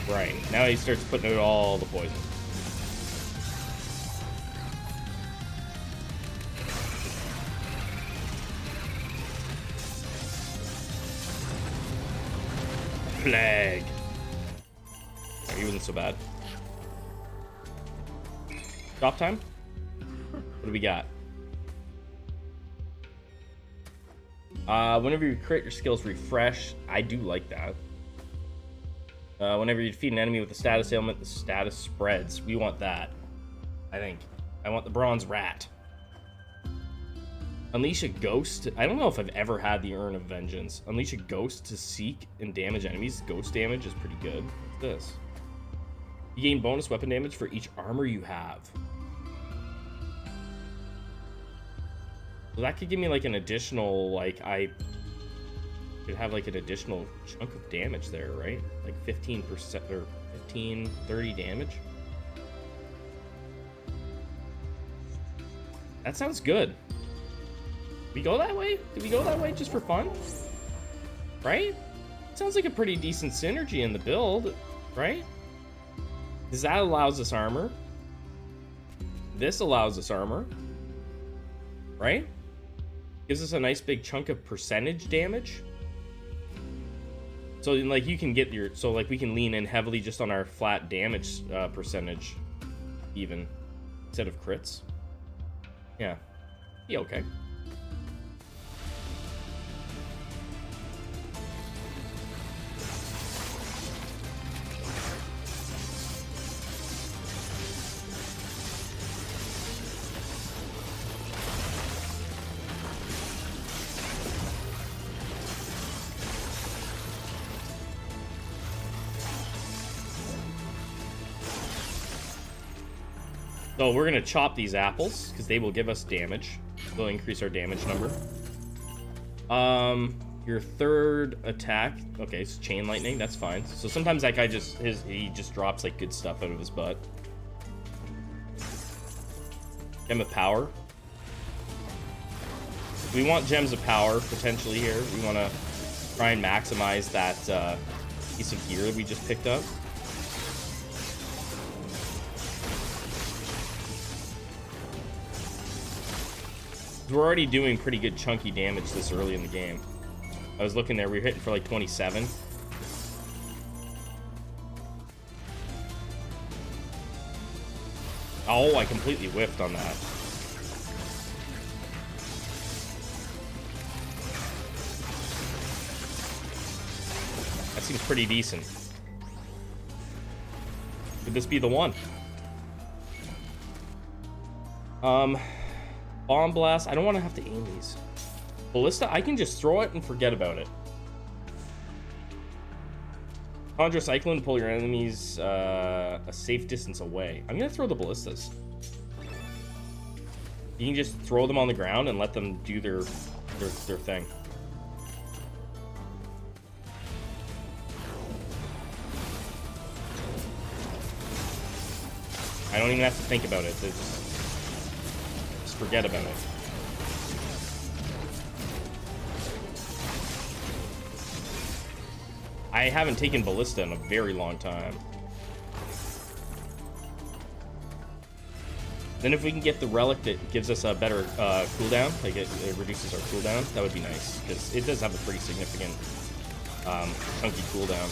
Right, now he starts putting out all the poison. Flag. He wasn't so bad. Drop time? What do we got? Whenever you crit, your skills refresh. I do like that. Whenever you defeat an enemy with a status ailment, the status spreads. We want that. I think. I want the bronze rat. Unleash a ghost. I don't know if I've ever had the Urn of Vengeance. Unleash a ghost to seek and damage enemies. Ghost damage is pretty good. What's this? You gain bonus weapon damage for each armor you have. So that could give me like an additional, like, I could have like an additional chunk of damage there, right? Like 15% or 15, 30 damage. That sounds good. We go that way? Did we go that way just for fun? Right? Sounds like a pretty decent synergy in the build, right? Because that allows us armor. This allows us armor. Right? Gives us a nice big chunk of percentage damage. So like you can get your, so like we can lean in heavily just on our flat damage percentage even instead of crits. Yeah. Be okay. So we're gonna chop these apples because they will give us damage. They'll increase our damage number. Your third attack. Okay, it's chain lightning. That's fine. So sometimes that guy he just drops like good stuff out of his butt. Gem of power. We want gems of power potentially here. We want to try and maximize that piece of gear we just picked up. We're already doing pretty good chunky damage this early in the game. I was looking there, we were hitting for like 27. Oh, I completely whiffed on that. That seems pretty decent. Could this be the one? Bomb blast. I don't want to have to aim these. Ballista, I can just throw it and forget about it. Conjure Cyclone to pull your enemies a safe distance away. I'm gonna throw the ballistas. You can just throw them on the ground and let them do their thing. I don't even have to think about it. Just forget about it. I haven't taken ballista in a very long time. Then if we can get the relic that gives us a better cooldown, like it reduces our cooldown, that would be nice, because it does have a pretty significant chunky cooldown.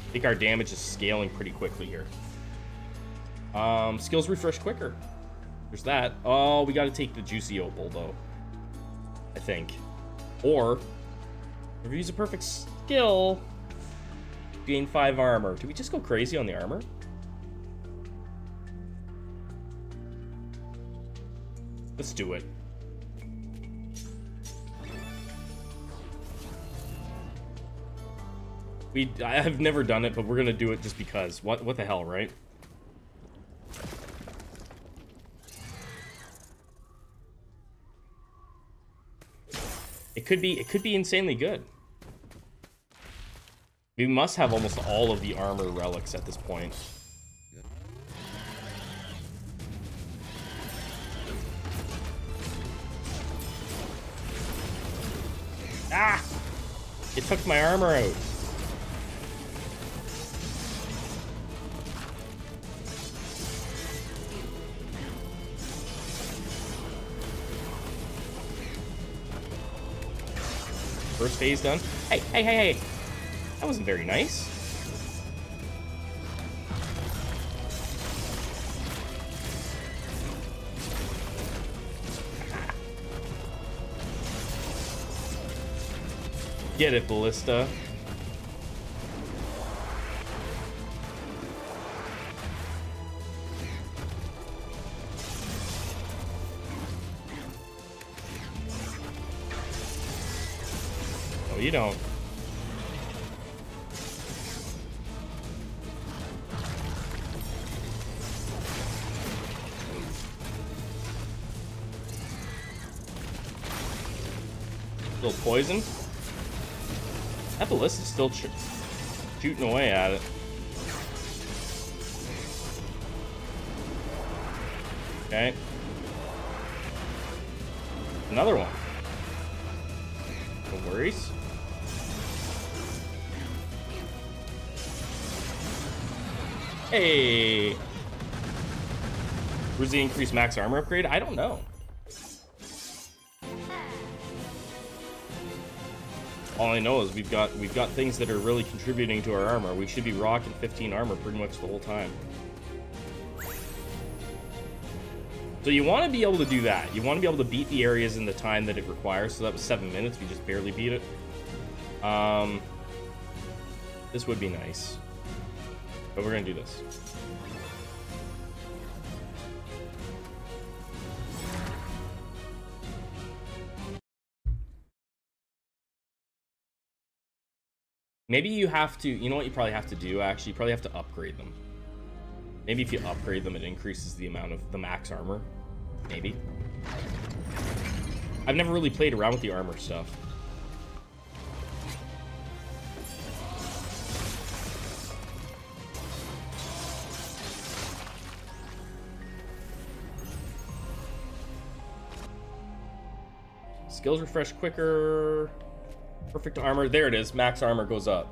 I think our damage is scaling pretty quickly here. Skills refresh quicker. There's that. Oh, we got to take the juicy opal though, I think. Or if we use a perfect skill, gain 5 armor. Do we just go crazy on the armor? Let's do it. I have never done it, but we're gonna do it just because. What the hell, right? It could be insanely good. We must have almost all of the armor relics at this point. Ah! It took my armor out. First phase done. Hey. That wasn't very nice. Get it, ballista. Oh, you don't. Little poison. That ballista's still shooting away at it. Okay. Another one. No worries. Hey! Where's the increased max armor upgrade? I don't know. All I know is we've got things that are really contributing to our armor. We should be rocking 15 armor pretty much the whole time. So you want to be able to do that. You want to be able to beat the areas in the time that it requires. So that was 7 minutes. We just barely beat it. This would be nice. But we're going to do this. Maybe you have to, you know what you probably have to do, actually? You probably have to upgrade them. Maybe if you upgrade them, it increases the amount of the max armor. Maybe. I've never really played around with the armor stuff. Skills refresh quicker. Perfect armor. There it is. Max armor goes up.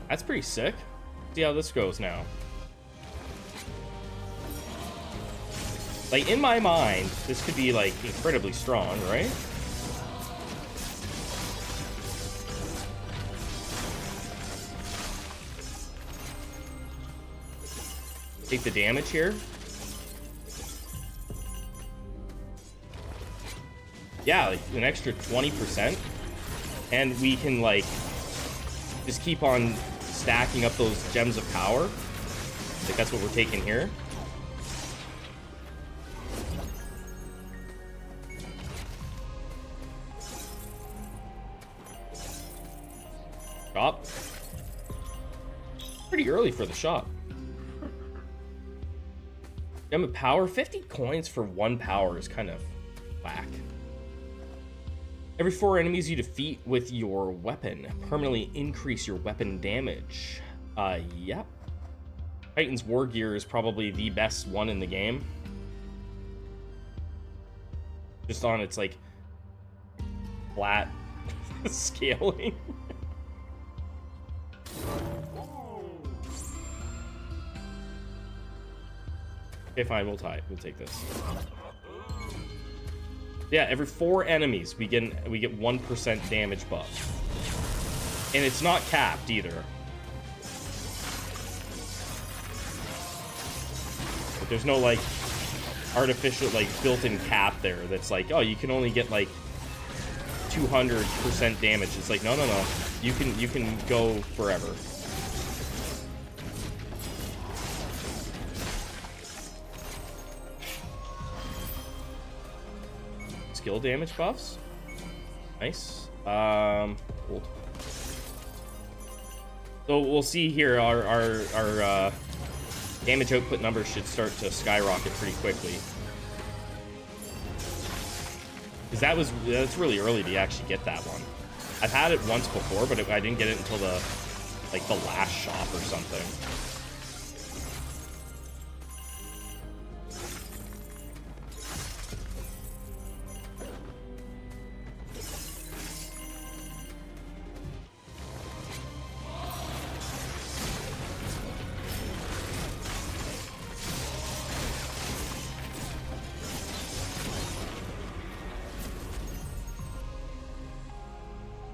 That's pretty sick. See how this goes now. Like, in my mind, this could be, like, incredibly strong, right? Take the damage here. Yeah, like, an extra 20%. And we can, like, just keep on stacking up those gems of power. Like, that's what we're taking here. Shop. Pretty early for the shop. Gem of power, 50 coins for 1 power is kind of whack. Every 4 enemies you defeat with your weapon, permanently increase your weapon damage. Yep. Titan's War Gear is probably the best one in the game. Just on its, like, flat scaling. Okay, fine, we'll take this. Yeah, every 4 enemies we get 1% damage buff. And it's not capped either. But there's no, like, artificial, like, built-in cap there that's like, oh, you can only get, like, 200% damage. It's like, no. You can go forever. Skill damage buffs. Nice. Hold. So we'll see here our damage output numbers should start to skyrocket pretty quickly. Because that's really early to actually get that one. I've had it once before, but I didn't get it until the last shop or something.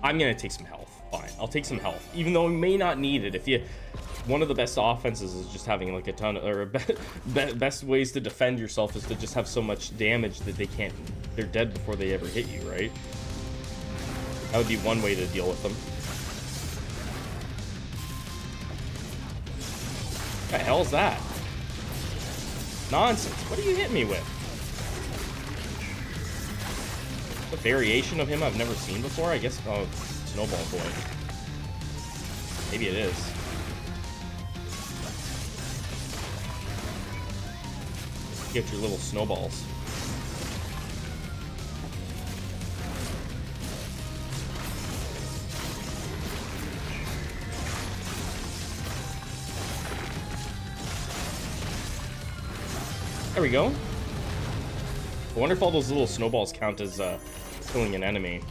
I'm gonna take some health. Fine, I'll take some health, even though we may not need it. If you, one of the best offenses is just having like a ton of, or best ways to defend yourself is to just have so much damage that they're dead before they ever hit you, right? That would be one way to deal with them. What the hell is that? Nonsense. What are you hitting me with? A variation of him I've never seen before, I guess. Oh, Snowball Boy. Maybe it is. Get your little snowballs. There we go. I wonder if all those little snowballs count as killing an enemy.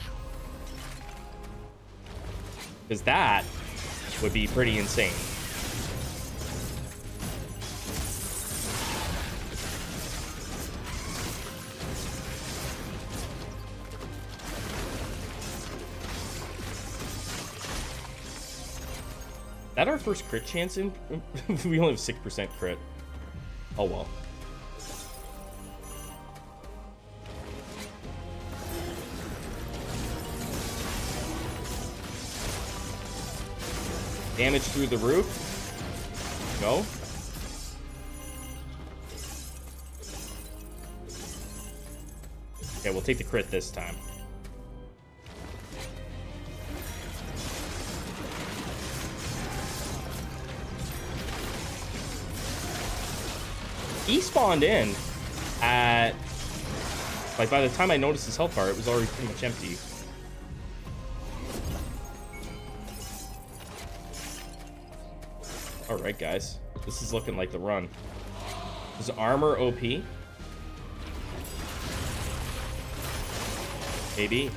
Because that would be pretty insane. Is that our first crit chance in? We only have 6% crit. Oh well. Damage through the roof. Go. Okay, we'll take the crit this time. He spawned in at, like, by the time I noticed his health bar, it was already pretty much empty. Alright, guys. This is looking like the run. Is armor OP? Maybe.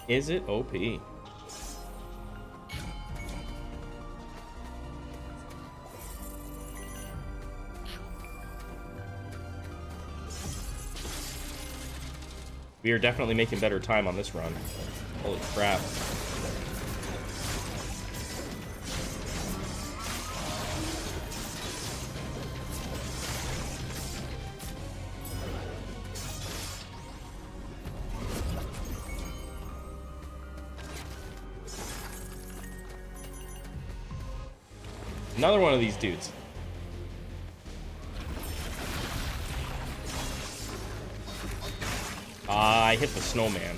Is it OP? We are definitely making better time on this run. Holy crap. Another one of these dudes. I hit the snowman.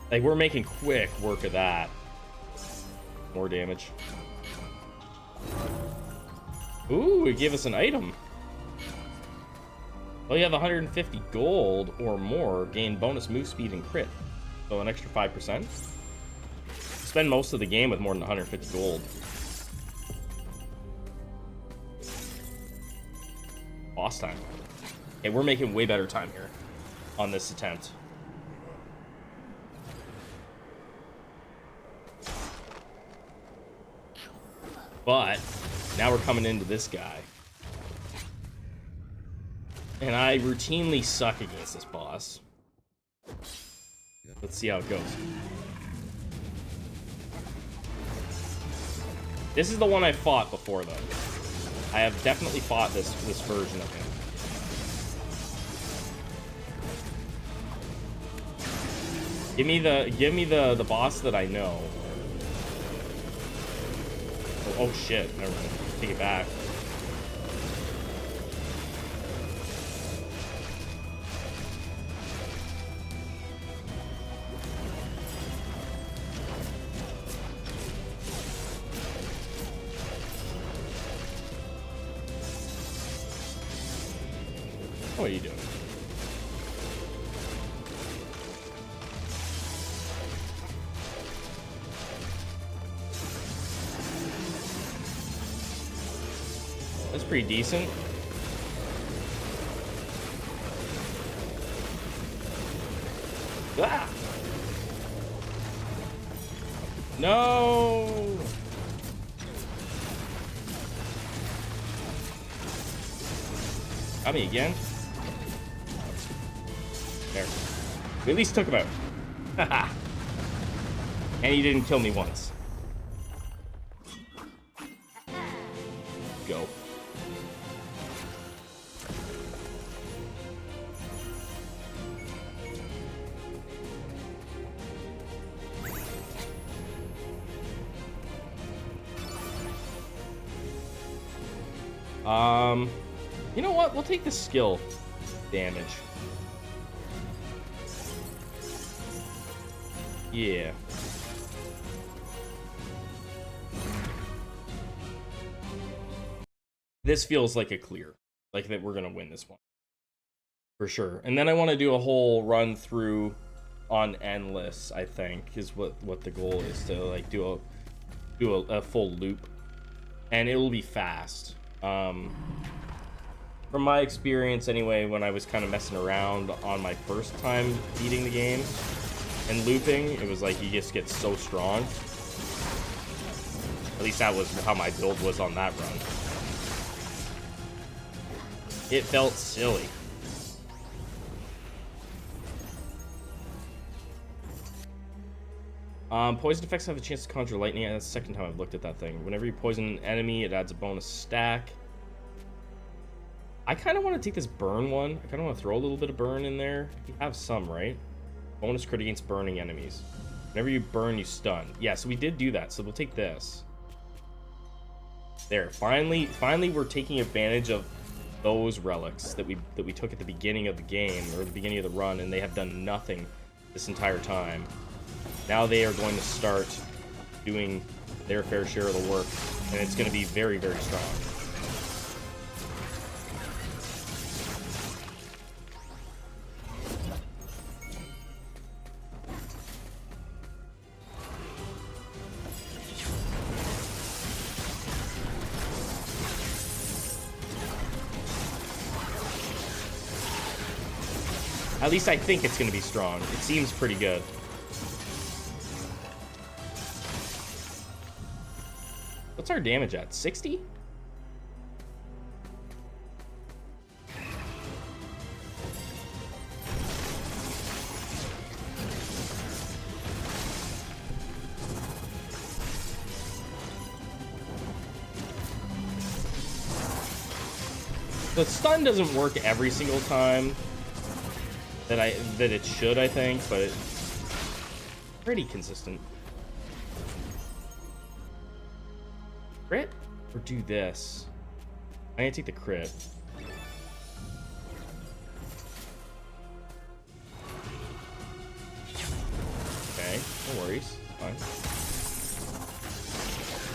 Like, we're making quick work of that. More damage. Ooh, it gave us an item. Well, you have 150 gold or more, gain bonus move speed and crit. So an extra 5%. Spend most of the game with more than 150 gold. Boss time. Okay, we're making way better time here on this attempt. But now we're coming into this guy. And I routinely suck against this boss. Let's see how it goes. This is the one I fought before, though. I have definitely fought this version of him. Give me the boss that I know. Oh shit! Never mind. Take it back. What are you doing? That's pretty decent. Ah! No! Got me again. There. We at least took him out. Haha. And he didn't kill me once. Go. You know what? We'll take the skill damage. Yeah. This feels like a clear. Like that we're gonna win this one. For sure. And then I want to do a whole run through on endless, I think, is what the goal is, to like do a full loop. And it will be fast. From my experience anyway, when I was kind of messing around on my first time beating the game and looping, it was like you just get so strong. At least that was how my build was on that run. It felt silly. Poison effects have a chance to conjure lightning. That's the second time I've looked at that thing. Whenever you poison an enemy, it adds a bonus stack. I kind of want to take this burn one. I kind of want to throw a little bit of burn in there. You have some, right? Bonus crit against burning enemies. Whenever you burn, you stun. Yeah, so we did do that. So we'll take this. There. Finally, we're taking advantage of those relics that we took at the beginning of the game, or the beginning of the run, and they have done nothing this entire time. Now they are going to start doing their fair share of the work, and it's going to be very, very strong. At least I think it's going to be strong. It seems pretty good. What's our damage at? 60? The stun doesn't work every single time that it should, I think, but it's pretty consistent. Crit? Or do this? I'm gonna take the crit. Okay, no worries. Fine.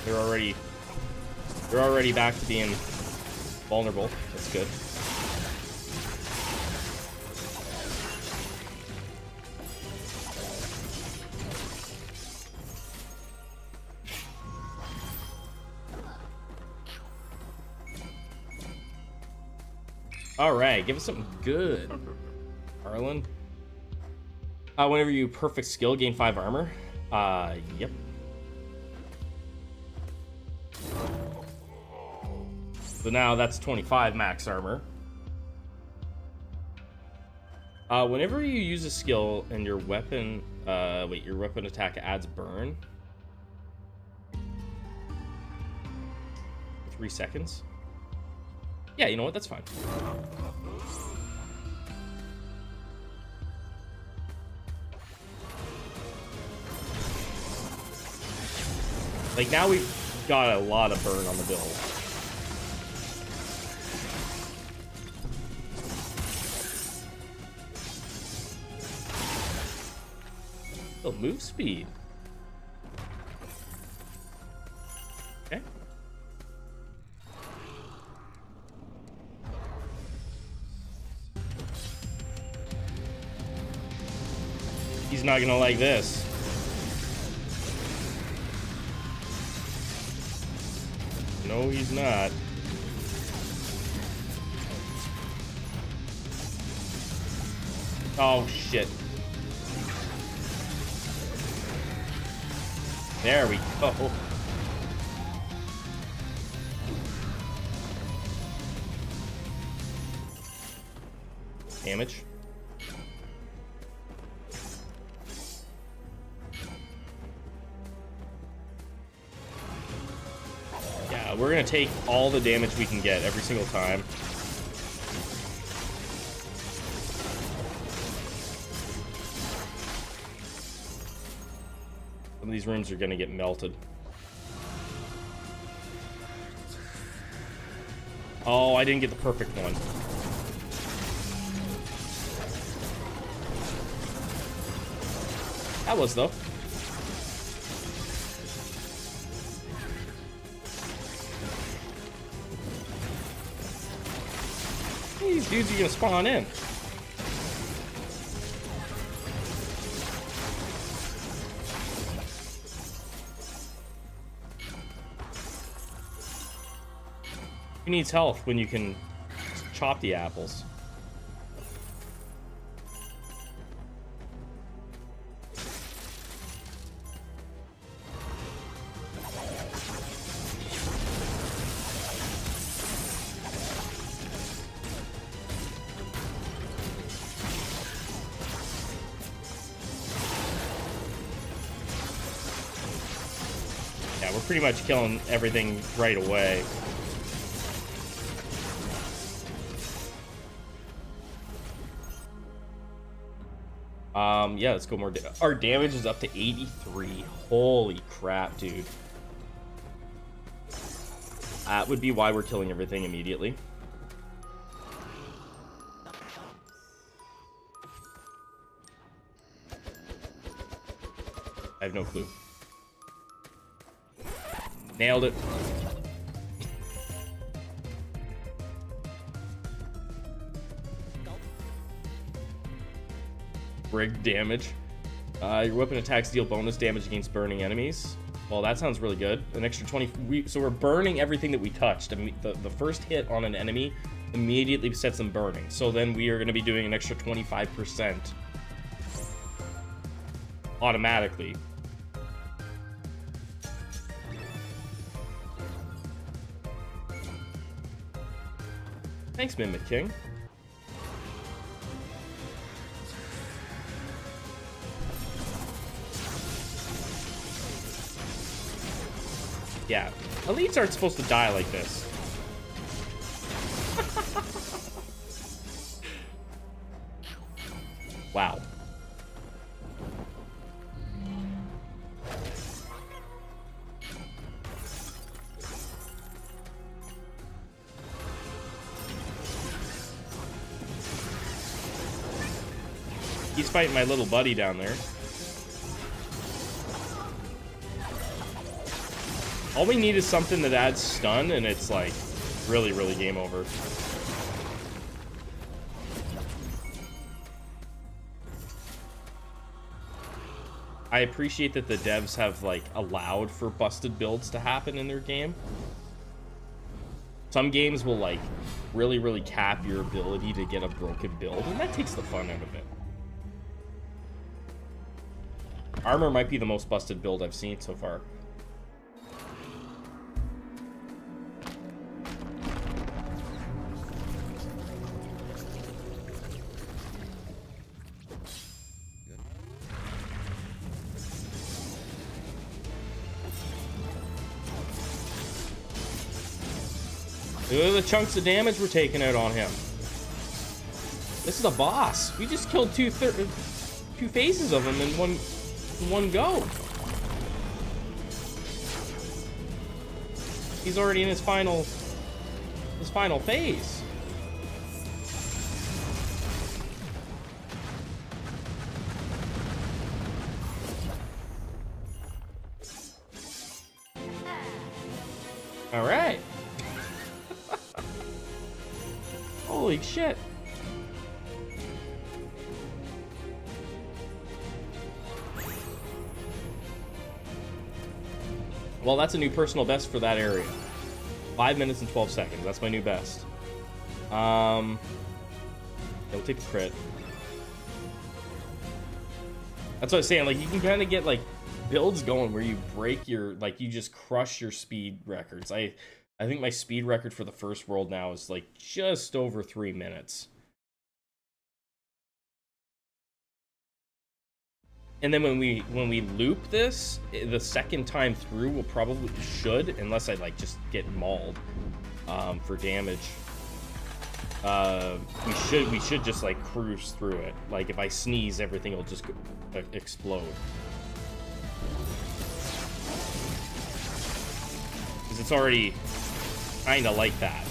They're already back to being vulnerable. That's good. Alright, give us something good, Arlen. Whenever you perfect skill, gain 5 armor. Yep. So now that's 25 max armor. Whenever you use a skill and your weapon, your weapon attack adds burn. 3 seconds. Yeah, you know what? That's fine. Like, now we've got a lot of burn on the build. Oh, move speed. Okay. He's not gonna like this. No, he's not. Oh, shit. There we go. Damage. Yeah, we're gonna take all the damage we can get every single time. Some of these rooms are gonna get melted. Oh, I didn't get the perfect one. That was, though. These dudes are gonna spawn in. Who needs health when you can chop the apples? we're pretty much killing everything right away. Yeah, let's go more. Our damage is up to 83. Holy crap, dude. That would be why we're killing everything immediately. I have no clue. Nailed it. Brig damage. Your weapon attacks deal bonus damage against burning enemies. Well, that sounds really good. An extra 20. So we're burning everything that we touched. I mean, the first hit on an enemy immediately sets them burning. So then we are going to be doing an extra 25% automatically. Thanks, Mimic King. Yeah, elites aren't supposed to die like this. Wow. He's fighting my little buddy down there. All we need is something that adds stun, and it's like really, really game over. I appreciate that the devs have like allowed for busted builds to happen in their game. Some games will like really, really cap your ability to get a broken build, and that takes the fun out of it. Armor might be the most busted build I've seen so far. Look at the chunks of damage we're taking out on him. This is a boss. We just killed two phases of him in one go. He's already in his final phase. All right. Holy shit. Well, that's a new personal best for that area. 5 minutes and 12 seconds. That's my new best. Yeah, we'll take the crit. That's what I was saying. Like, you can kind of get like builds going where you break your, like, you just crush your speed records. I think my speed record for the first world now is like just over 3 minutes. And then when we loop this, the second time through, we'll probably unless I like just get mauled for damage. We should just like cruise through it. Like if I sneeze, everything will just explode. Because it's already kind of like that,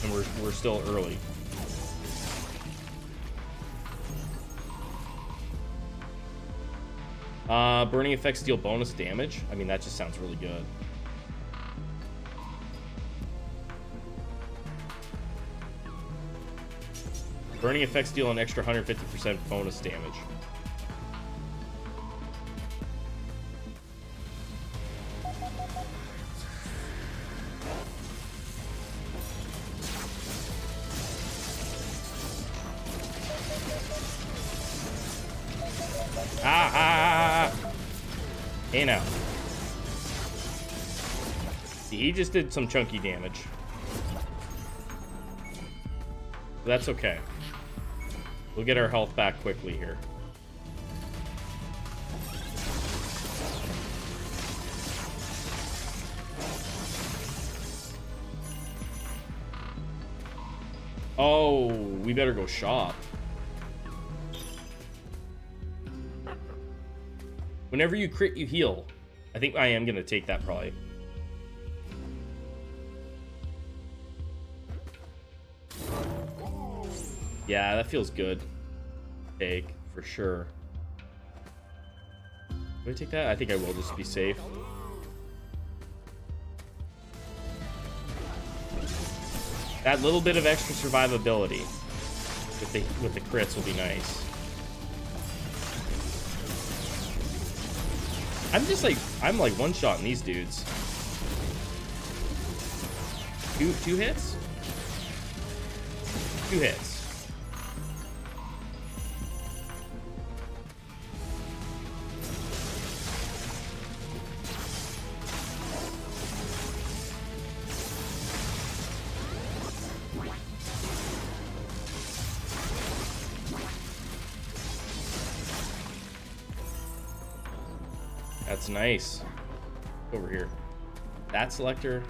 and we're still early. Burning effects deal bonus damage. I mean, that just sounds really good. Burning effects deal an extra 150% bonus damage. Hey now. See, he just did some chunky damage. But that's okay. We'll get our health back quickly here. we better go shop. Whenever you crit, you heal. I think I am gonna take that probably. Yeah, that feels good. Take, for sure. Do I take that? I think I will, just to be safe. That little bit of extra survivability with the crits will be nice. I'm like one-shotting these dudes. Two hits? 2 hits. That's nice. Over here. That selector.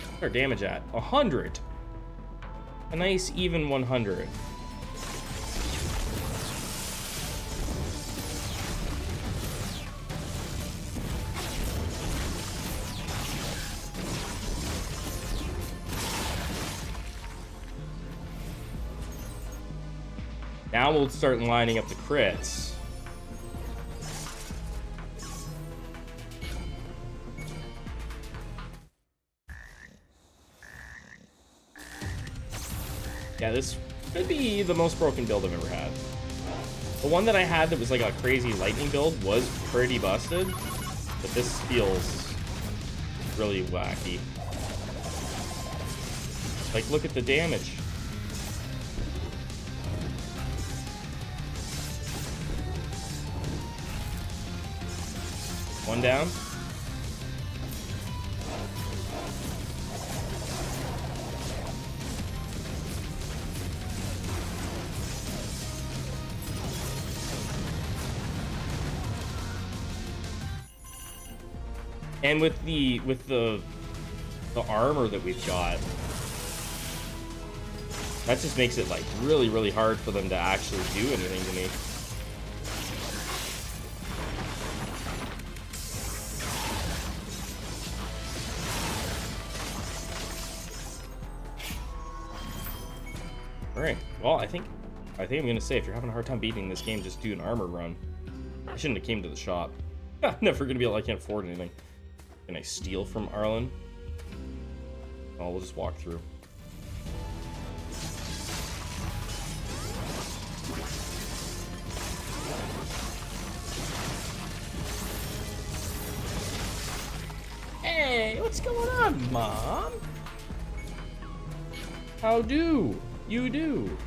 What's our damage at? 100. A nice even 100. Now we'll start lining up the crits. Yeah, this could be the most broken build I've ever had. The one that I had that was like a crazy lightning build was pretty busted, but this feels really wacky. Like, look at the damage. One down. And with the armor that we've got, that just makes it like really hard for them to actually do anything to me. All right. Well, I think I'm gonna say, if you're having a hard time beating this game, just do an armor run. I shouldn't have came to the shop. I'm never gonna be able. I can't afford anything. Can I steal from Arlen? Oh, we'll just walk through. Hey, what's going on, Mom? How do you do?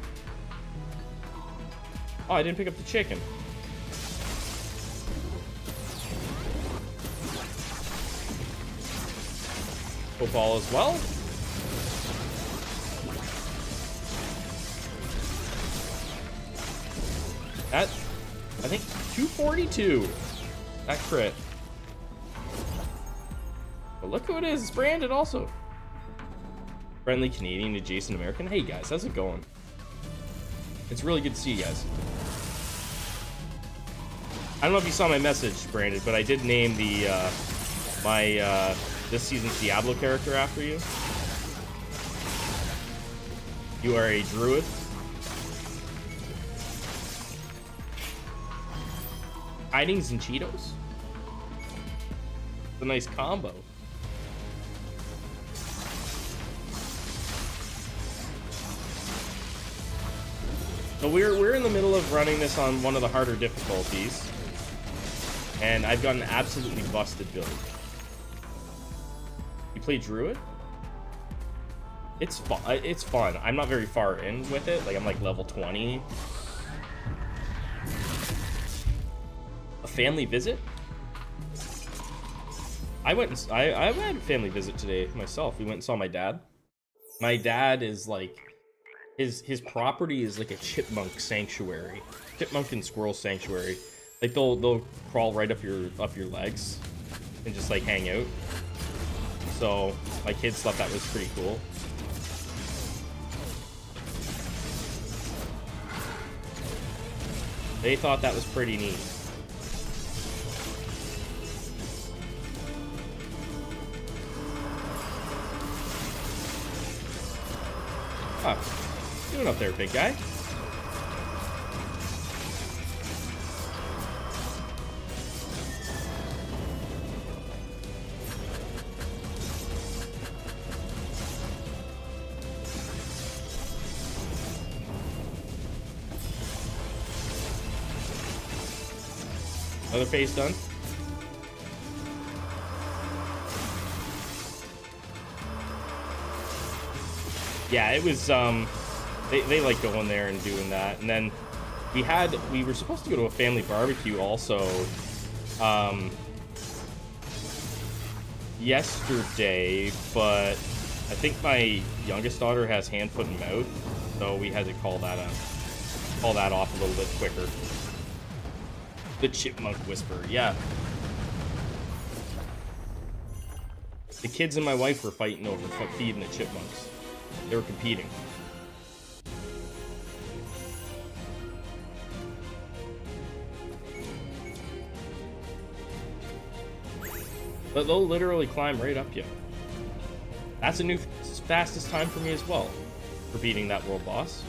Oh, I didn't pick up the chicken. Football as well. That, I think 242. That crit. But look who it is. It's branded also. Friendly Canadian adjacent American. Hey guys, how's it going? It's really good to see you guys. I don't know if you saw my message, Branded, but I did name the this season's Diablo character after you. You are a druid. Hidings and Cheetos. It's a nice combo. So we're in the middle of running this on one of the harder difficulties, and I've got an absolutely busted build. You play druid? It's fun. It's fun. I'm not very far in with it. Like, I'm like level 20. A family visit? I had a family visit today myself. We went and saw my dad. My dad is like, his property is like a chipmunk sanctuary, chipmunk and squirrel sanctuary. Like they'll crawl right up your legs and just like hang out. So my kids thought that was pretty cool. They thought that was pretty neat. Huh. What you doing up there, big guy? Another phase done. Yeah, it was, they like going there and doing that. And then we were supposed to go to a family barbecue also, yesterday, but I think my youngest daughter has hand, foot, and mouth, so we had to call that off a little bit quicker. The chipmunk whisper, yeah. The kids and my wife were fighting over feeding the chipmunks. They were competing. But they'll literally climb right up you. That's a new fastest time for me as well, for beating that world boss.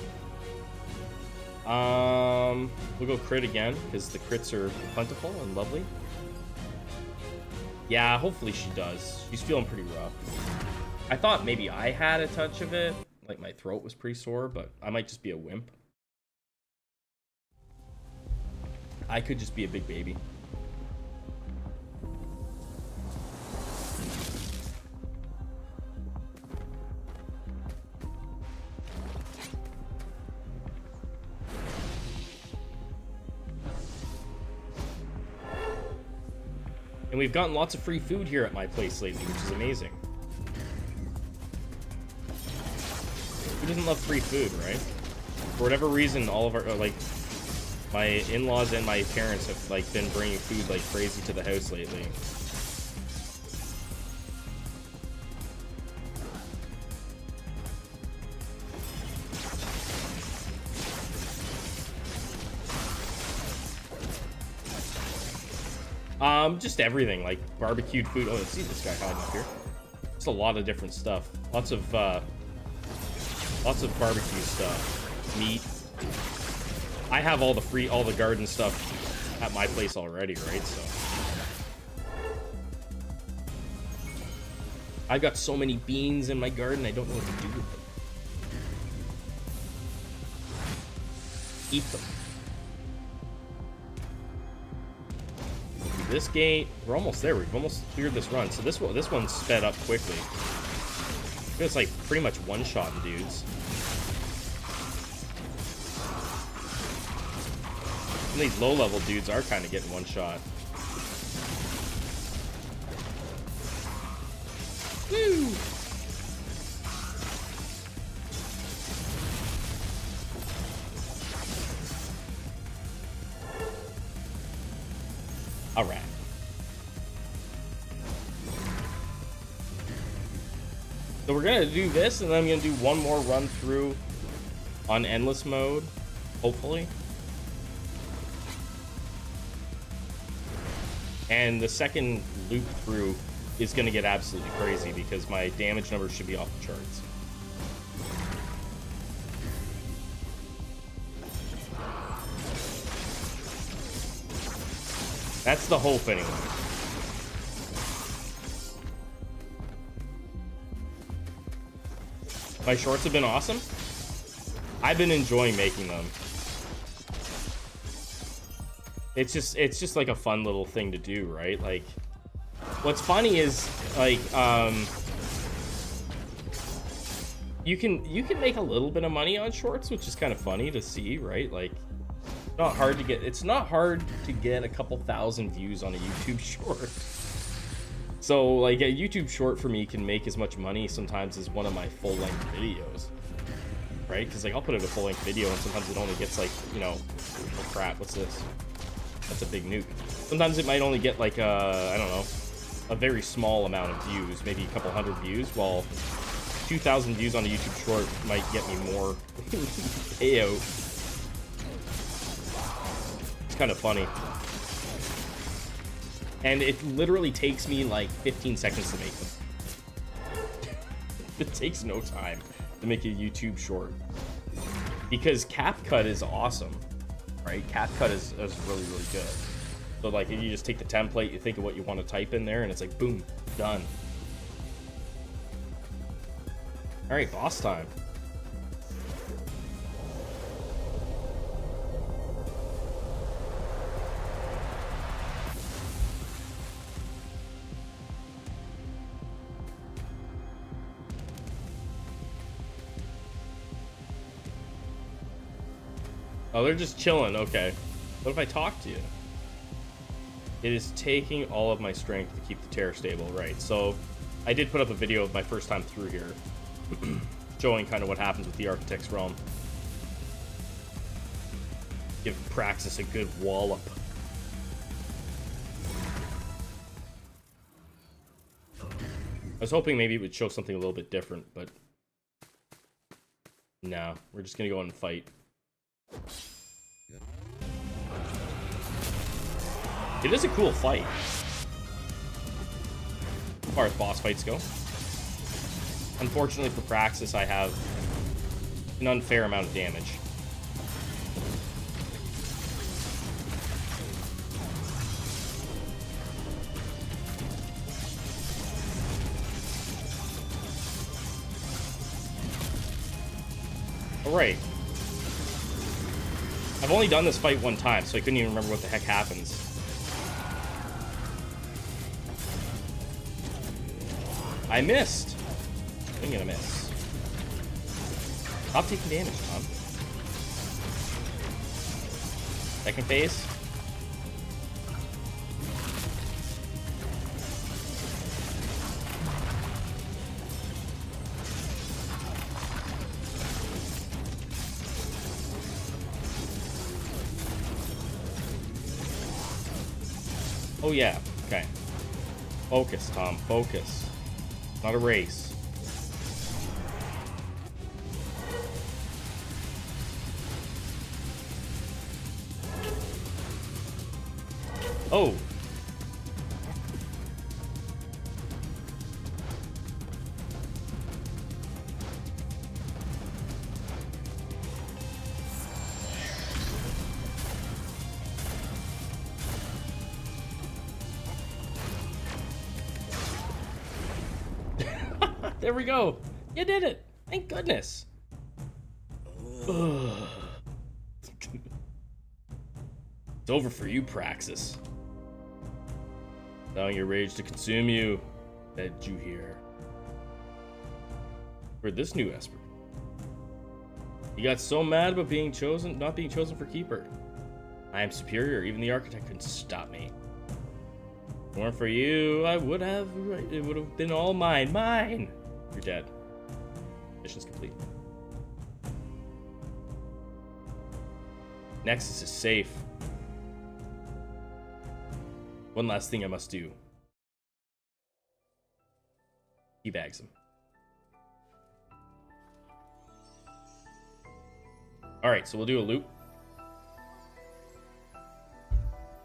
We'll go crit again, because the crits are plentiful and lovely. Yeah, hopefully she does. She's feeling pretty rough. I thought maybe I had a touch of it, like my throat was pretty sore, but I might just be a wimp. I could just be a big baby. And we've gotten lots of free food here at my place lately, which is amazing. Who doesn't love free food, right? For whatever reason, all of our, like, my in-laws and my parents have, like, been bringing food like crazy to the house lately. Just everything, like barbecued food. Oh, let's see this guy hiding up here. Just a lot of different stuff. Lots of barbecue stuff. Meat. I have all the garden stuff at my place already, right? So I've got so many beans in my garden, I don't know what to do with them. Eat them. This gate, we're almost there. We've almost cleared this run. So this one's sped up quickly. It's like pretty much one-shotting dudes. And these low-level dudes are kind of getting one-shot. Woo! All right. So we're gonna do this, and then I'm gonna do one more run through on endless mode, hopefully. And the second loop through is gonna get absolutely crazy because my damage numbers should be off the charts. That's the hope, anyway. My shorts have been awesome. I've been enjoying making them. It's just like a fun little thing to do, right? Like, what's funny is like you can make a little bit of money on shorts, which is kind of funny to see, right? Like, it's not hard to get a couple thousand views on a YouTube short. So like a YouTube short for me can make as much money sometimes as one of my full-length videos, right? Because like I'll put in a full-length video and sometimes it only gets like, you know, oh crap, what's this? That's a big nuke. Sometimes it might only get like I don't know, a very small amount of views, maybe a couple hundred views, while 2,000 views on a YouTube short might get me more payout. kind of funny. And it literally takes me like 15 seconds to make them. It takes no time to make a YouTube short. Because CapCut is awesome, right? CapCut is really, really good. So like, you just take the template, you think of what you want to type in there, and it's like, boom, done. All right, boss time. Oh, they're just chilling. Okay. What if I talk to you? It is taking all of my strength to keep the terror stable. Right. So I did put up a video of my first time through here showing kind of what happens with the Architect's Realm. Give Praxis a good wallop. I was hoping maybe it would show something a little bit different, but no, we're just gonna go and fight. It is a cool fight, as far as boss fights go. Unfortunately for Praxis, I have an unfair amount of damage. Alright. I've only done this fight one time, so I couldn't even remember what the heck happens. I missed. I'm gonna miss. Stop taking damage, Tom. Second phase. Oh yeah, okay. Focus, Tom, focus. Not a race. Oh. There we go. You did it. Thank goodness. It's over for you, Praxis. Allowing your rage to consume you. Fed you here. For this new Esper. You got so mad about being chosen, not being chosen for Keeper. I am superior. Even the Architect couldn't stop me. If it weren't for you, I would have. It would have been all mine. Mine. You're dead. Mission's complete. Nexus is safe. One last thing I must do. He bags him. Alright, so we'll do a loop.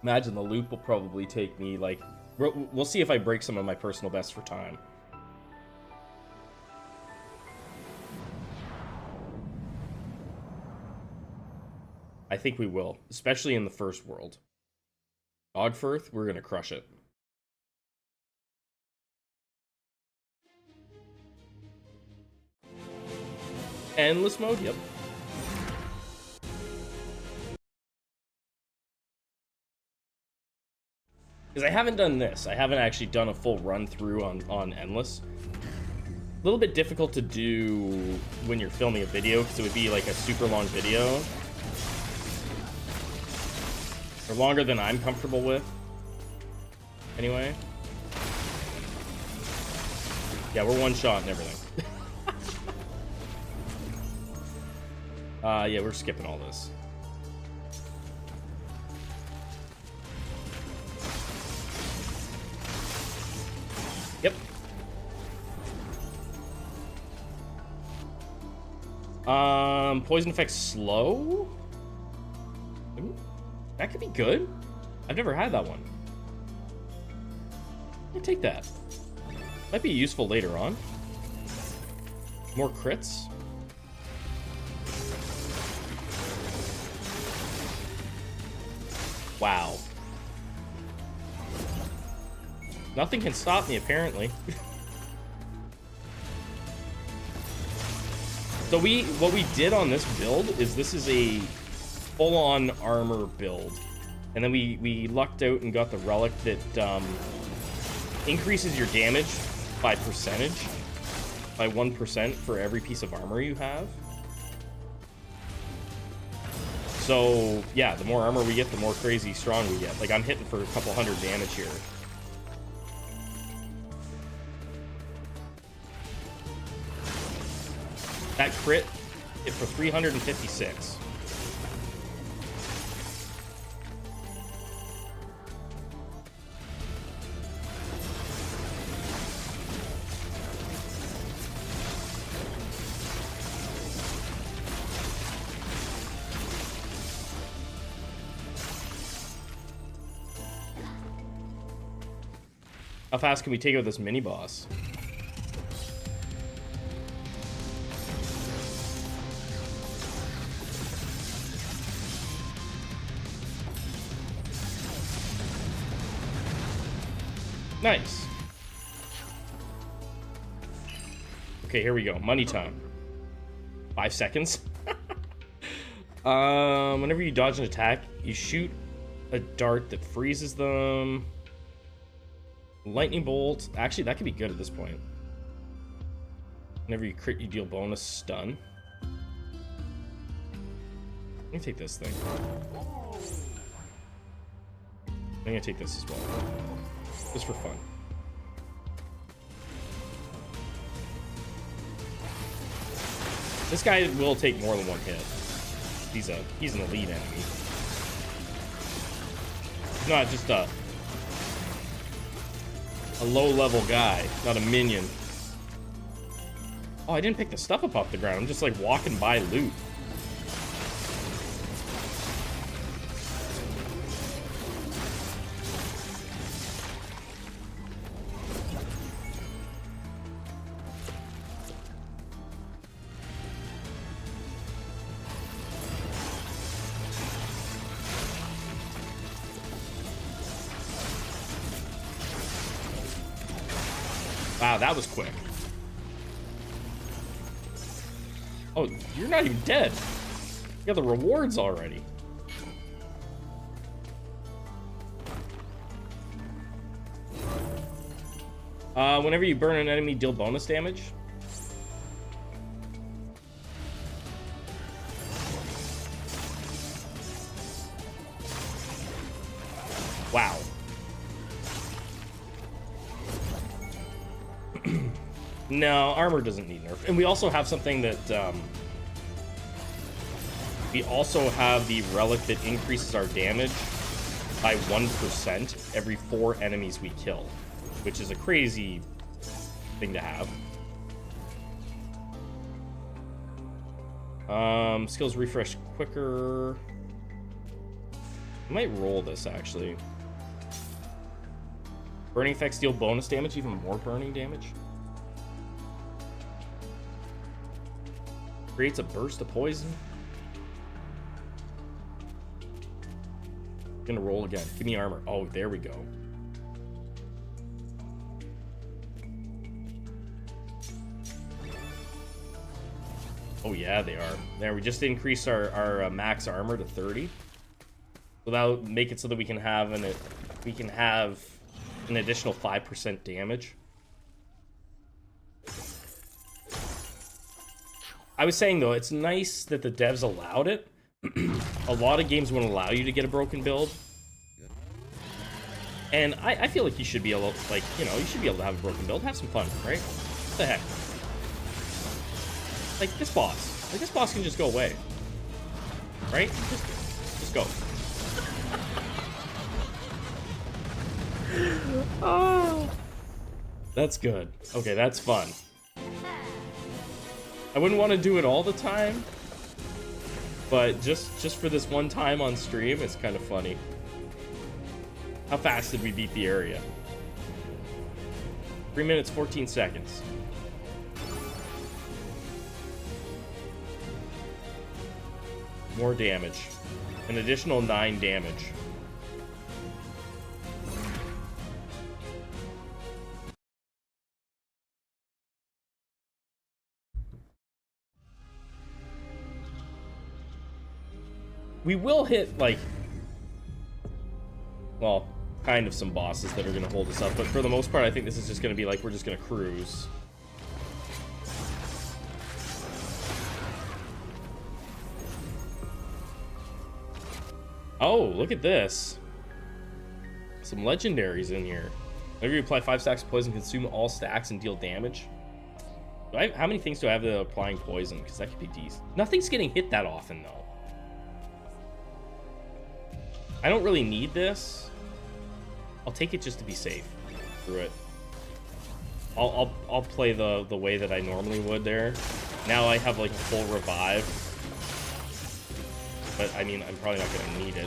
Imagine the loop will probably take me, like... We'll see if I break some of my personal bests for time. I think we will, especially in the first world. Ogfirth, we're gonna crush it. Endless mode, yep. Because I haven't done this. I haven't actually done a full run through on Endless. A little bit difficult to do when you're filming a video, because it would be like a super long video. Or longer than I'm comfortable with. Anyway. Yeah, we're one shot and everything. Yeah, we're skipping all this. Yep. Poison effect's slow? That could be good. I've never had that one. I'll take that. Might be useful later on. More crits. Wow. Nothing can stop me, apparently. So what we did on this build is this is a full-on armor build. And then we lucked out and got the relic that increases your damage by percentage. By 1% for every piece of armor you have. So, yeah, the more armor we get, the more crazy strong we get. Like, I'm hitting for a couple hundred damage here. That crit hit for 356. How fast can we take out this mini boss? Nice. Okay, here we go. Money time. 5 seconds. Whenever you dodge an attack, you shoot a dart that freezes them. Lightning bolt. Actually, that could be good at this point. Whenever you crit, you deal bonus stun. Let me take this thing. I'm gonna take this as well. Just for fun. This guy will take more than one hit. He's an elite enemy. He's not just a low-level guy, not a minion. Oh, I didn't pick the stuff up off the ground. I'm just like walking by loot. Wow, that was quick. Oh, you're not even dead. You got the rewards already. Whenever you burn an enemy, deal bonus damage. Wow. No, armor doesn't need nerf. And we also have something that, we also have the relic that increases our damage by 1% every 4 enemies we kill, which is a crazy thing to have. Skills refresh quicker. I might roll this, actually. Burning effects deal bonus damage, even more burning damage. Creates a burst of poison. Gonna roll again. Give me armor. Oh, there we go. Oh yeah, they are. There, we just increased our max armor to 30. So that'll make it so that we can have an additional 5% damage. I was saying, though, it's nice that the devs allowed it. A lot of games won't allow you to get a broken build. And I feel like you should be able, like, you know, you should be able to have a broken build. Have some fun, right? What the heck? Like, this boss. Like, this boss can just go away. Right? Just go. Oh. That's good. Okay, that's fun. I wouldn't want to do it all the time. But just for this one time on stream, it's kind of funny. How fast did we beat the area? 3 minutes, 14 seconds. More damage. An additional 9 damage. We will hit, like, well, kind of some bosses that are going to hold us up, but for the most part, I think this is just going to be like, we're just going to cruise. Oh, look at this. Some legendaries in here. Whenever you apply 5 stacks of poison, consume all stacks and deal damage. How many things do I have to applying poison? Because that could be decent. Nothing's getting hit that often, though. I don't really need this. I'll take it just to be safe through it. I'll play the way that I normally would there. Now I have like a full revive. But I mean, I'm probably not gonna need it.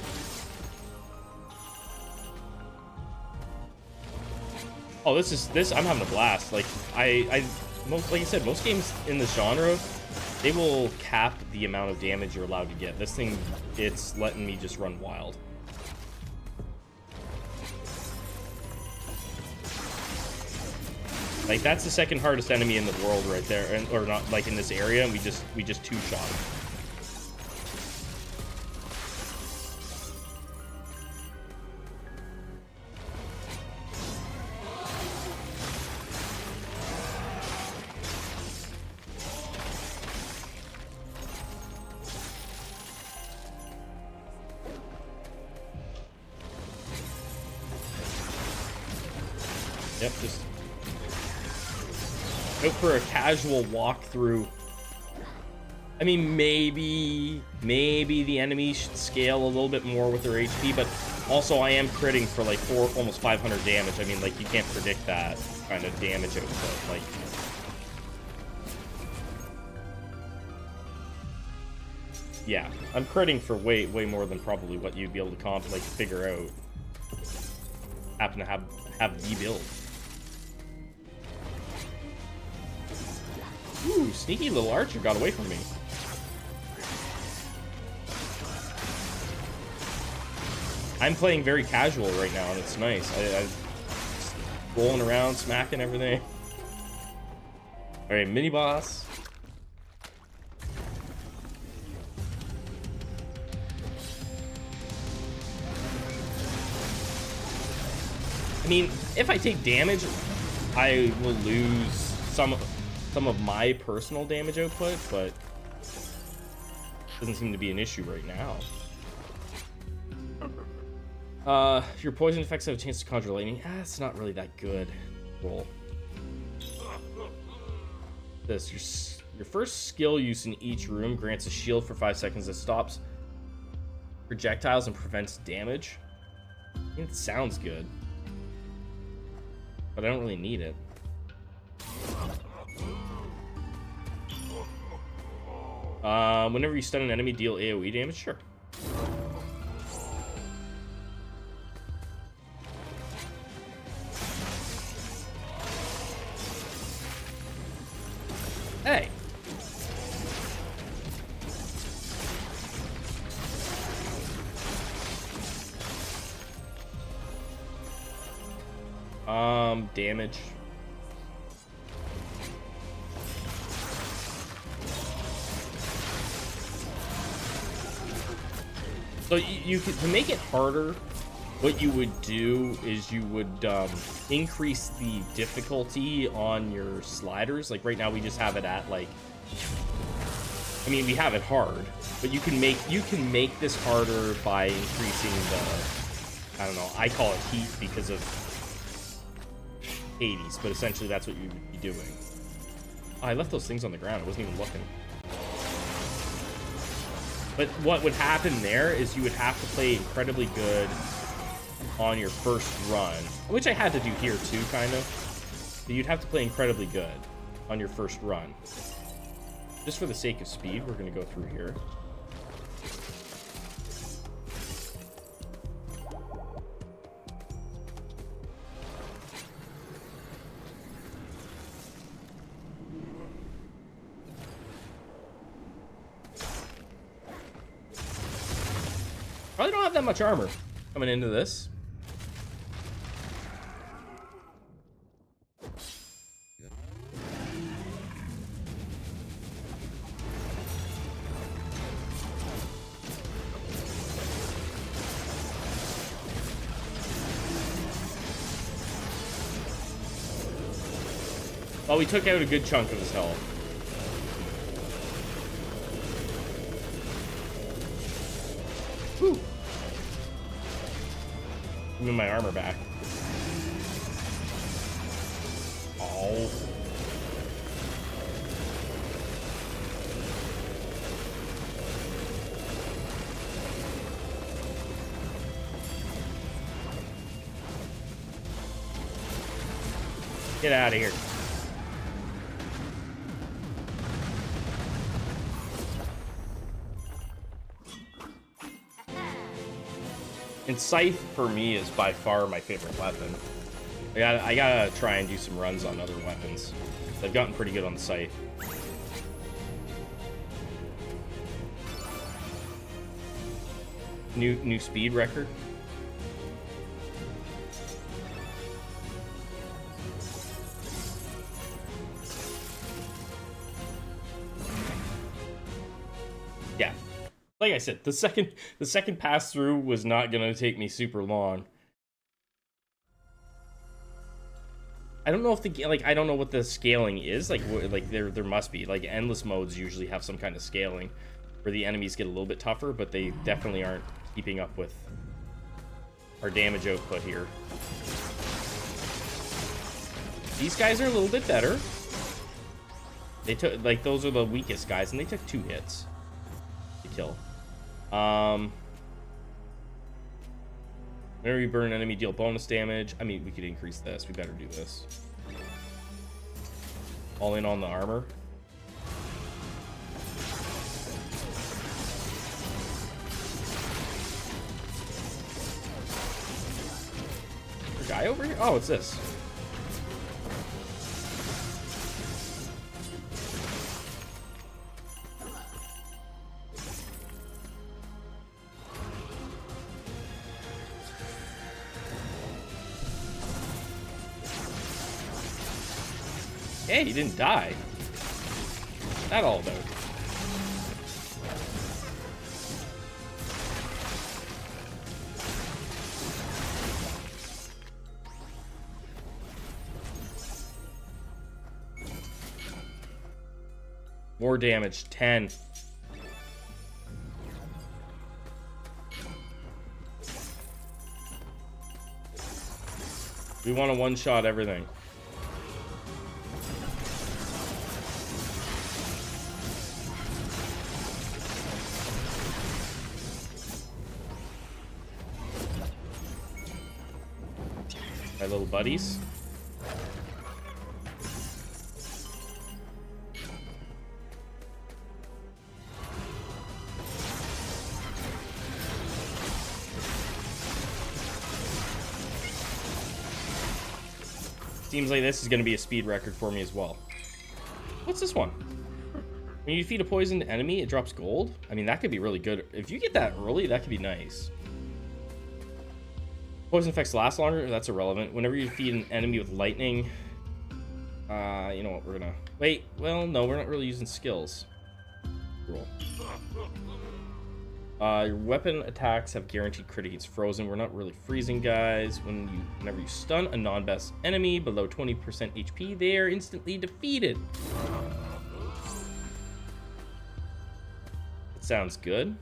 Oh, this I'm having a blast. Like like I said, most games in the genre, they will cap the amount of damage you're allowed to get. This thing, it's letting me just run wild. Like, that's the second hardest enemy in the world right there, and or not, like, in this area, and we just two-shot him. Yep, just out for a casual walkthrough. I mean, maybe the enemy should scale a little bit more with their HP, but also I am critting for like almost 500 damage. I mean, like, you can't predict that kind of damage output. Like, yeah, I'm critting for way more than probably what you'd be able to figure out. Happen to have the build. Ooh, sneaky little archer got away from me. I'm playing very casual right now, and it's nice. I'm rolling around, smacking everything. All right, mini boss. I mean, if I take damage, I will lose some of my personal damage output, but doesn't seem to be an issue right now. Your poison effects have a chance to conjure lightning. It's not really that good. Roll. Your first skill use in each room grants a shield for 5 seconds that stops projectiles and prevents damage. I mean, it sounds good, but I don't really need it. Whenever you stun an enemy, deal AoE damage? Sure. Hey! Damage. So you could, to make it harder, what you would do is you would increase the difficulty on your sliders. Like right now we just have it at like, I mean, we have it hard, but you can make this harder by increasing the, I don't know, I call it heat because of Hades, but essentially that's what you would be doing. Oh, I left those things on the ground. I wasn't even looking. But what would happen there is you would have to play incredibly good on your first run, which I had to do here too, kind of. But you'd have to play incredibly good on your first run. Just for the sake of speed, we're going to go through here. Probably don't have that much armor coming into this. Well, we took out a good chunk of his health. Whew. Give me my armor back. Oh. Get out of here. And Scythe, for me, is by far my favorite weapon. I gotta try and do some runs on other weapons. I've gotten pretty good on the Scythe. New speed record. Yeah. Like I said, the second pass through was not gonna take me super long. I don't know if the I don't know what the scaling is. Like there must be, like, endless modes usually have some kind of scaling where the enemies get a little bit tougher, but they definitely aren't keeping up with our damage output here. These guys are a little bit better. They took, like, those are the weakest guys, and they took 2 hits to kill. Whenever you burn an enemy, deal bonus damage. I mean, we could increase this. We better do this. All in on the armor. Is there a guy over here? Oh, it's this. Hey, he didn't die. What's that all about? More damage, 10. We want to one-shot everything. My little buddies. Seems like this is going to be a speed record for me as well. What's this one? When you defeat a poisoned enemy, it drops gold. I mean, that could be really good. If you get that early, that could be nice. Poison effects last longer. That's irrelevant. Whenever you defeat an enemy with lightning, you know what? We're gonna wait. Well, no, we're not really using skills. Roll. Your weapon attacks have guaranteed crit against frozen. We're not really freezing guys. Whenever you stun a non-best enemy below 20% HP, they are instantly defeated. That sounds good.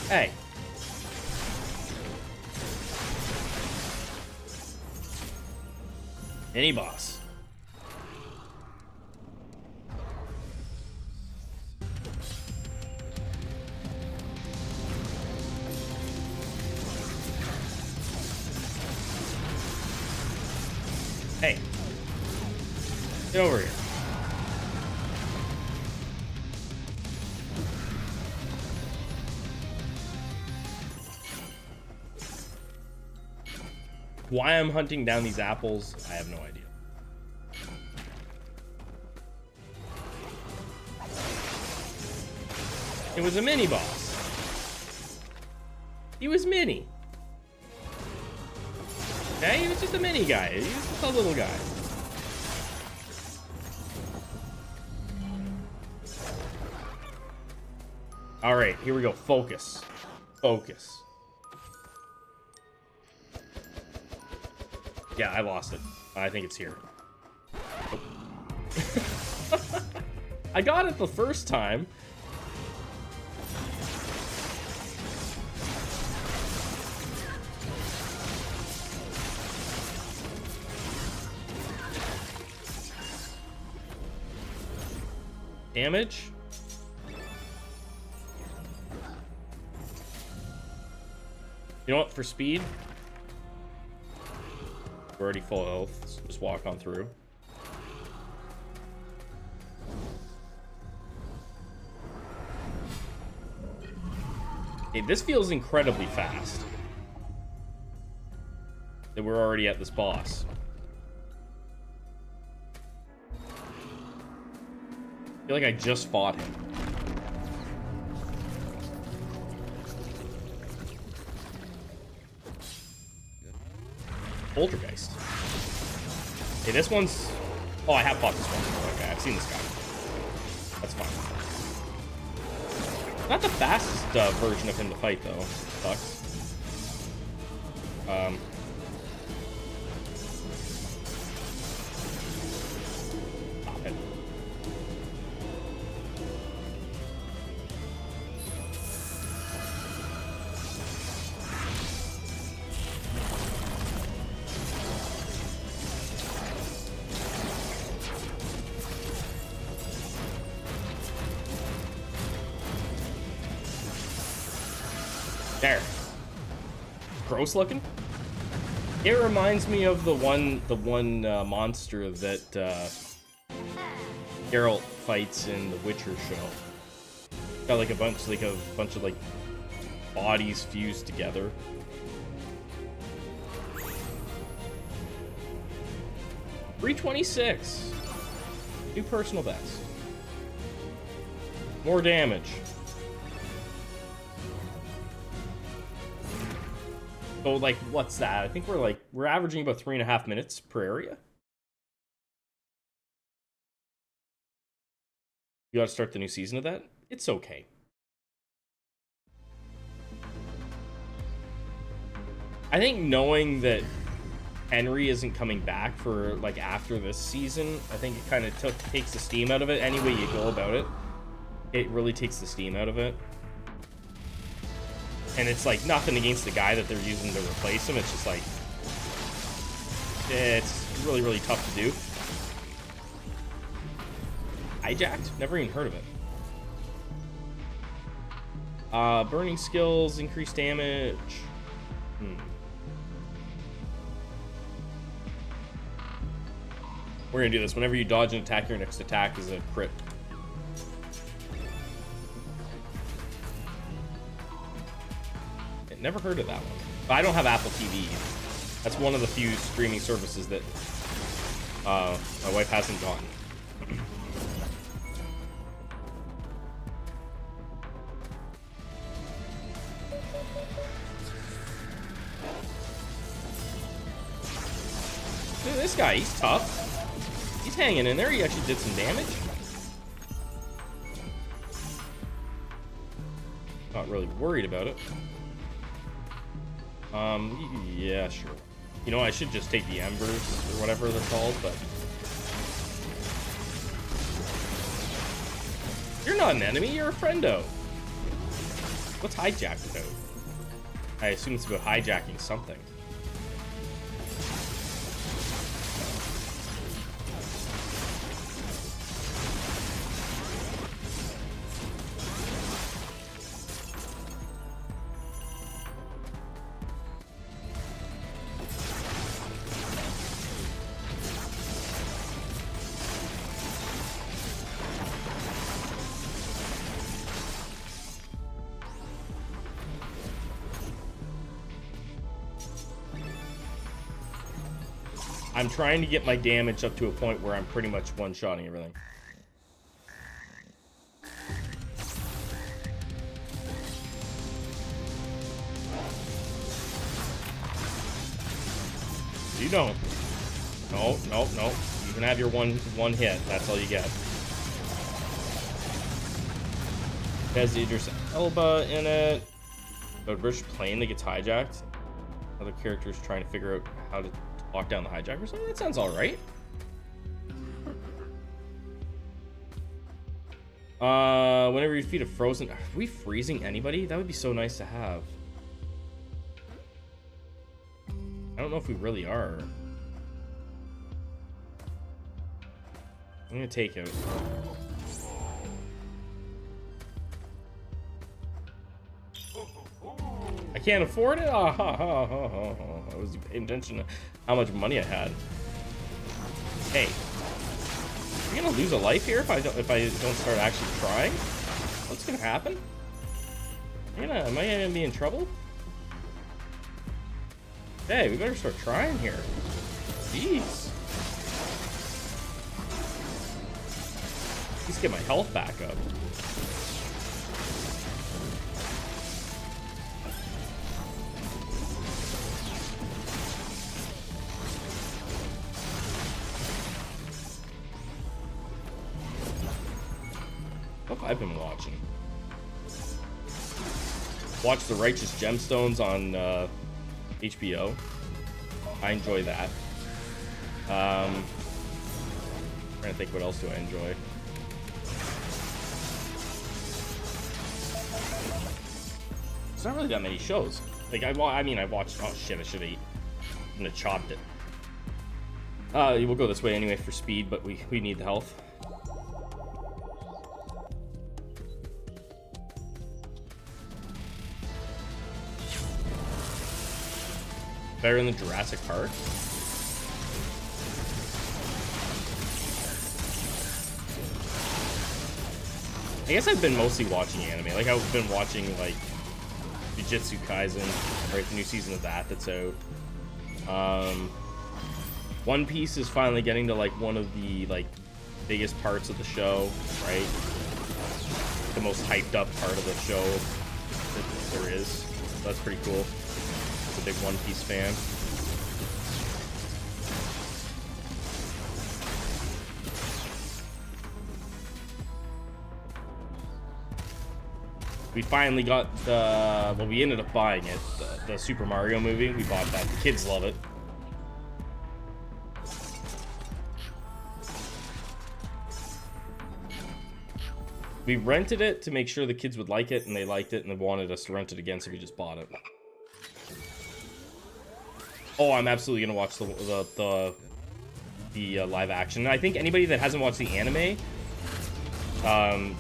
Hey. Mini boss. Hey, get over here. Why I'm hunting down these apples, I have no idea. It was a mini boss. He was mini. Okay, he was just a mini guy. He was just a little guy. All right, here we go. Focus. Focus. Yeah, I lost it. I think it's here. Oh. I got it the first time. Damage. You know what? For speed, we're already full health. So just walk on through. Okay, this feels incredibly fast. That we're already at this boss. I feel like I just fought him. Poltergeist. Okay, this one's... Oh, I have fought this one. Okay, I've seen this guy. That's fine. Not the fastest version of him to fight, though. Sucks. Stop it. There. Gross looking. It reminds me of the one monster that Geralt fights in the Witcher show. Got like a bunch of like bodies fused together. $326. New personal best. More damage. So, like, what's that? I think we're averaging about 3.5 minutes per area. You gotta start the new season of that? It's okay. I think knowing that Henry isn't coming back for, like, after this season, I think it kind of takes the steam out of it. Any way you go about it, it really takes the steam out of it. And it's like nothing against the guy that they're using to replace him. It's just like, it's really, really tough to do. Hijacked? Never even heard of it. Burning skills, increased damage. We're gonna do this. Whenever you dodge an attack, your next attack is a crit. Never heard of that one. But I don't have Apple TV. That's one of the few streaming services that my wife hasn't gotten. Look at this guy. He's tough. He's hanging in there. He actually did some damage. Not really worried about it. Yeah, sure. You know, I should just take the embers or whatever they're called, but you're not an enemy, you're a friendo. What's hijacked about? I assume it's about hijacking something. I'm trying to get my damage up to a point where I'm pretty much one-shotting everything. You don't. No, no, no. You can have your one hit. That's all you get. It has Idris Elba in it. A British plane that gets hijacked. Other characters trying to figure out how to lock down the hijackers. Oh, that sounds all right. Whenever you defeat a frozen... Are we freezing anybody? That would be so nice to have. I don't know if we really are. I'm gonna take it. I can't afford it? I wasn't paying attention to how much money I had. Hey. Are you gonna lose a life here if I don't start actually trying? What's gonna happen? Am I gonna be in trouble? Hey, we better start trying here. Jeez. Let's get my health back up. What have I been watching? Watch The Righteous Gemstones on HBO. I enjoy that. Trying to think, what else do I enjoy? It's not really that many shows. Like I mean, I watched. Oh shit! I should have. I'm gonna chopped it. We'll go this way anyway for speed, but we need the health. Better than Jurassic Park. I guess I've been mostly watching anime. Like I've been watching like Jujutsu Kaisen, right? The new season of that's out. One Piece is finally getting to like one of the like biggest parts of the show, right? The most hyped up part of the show that there is. So that's pretty cool. A big One Piece fan. We finally got the, well, we ended up buying it, the Super Mario movie. We bought that. The kids love it. We rented it to make sure the kids would like it, and they liked it, and they wanted us to rent it again, so we just bought it. Oh, I'm absolutely gonna watch the live action. And I think anybody that hasn't watched the anime,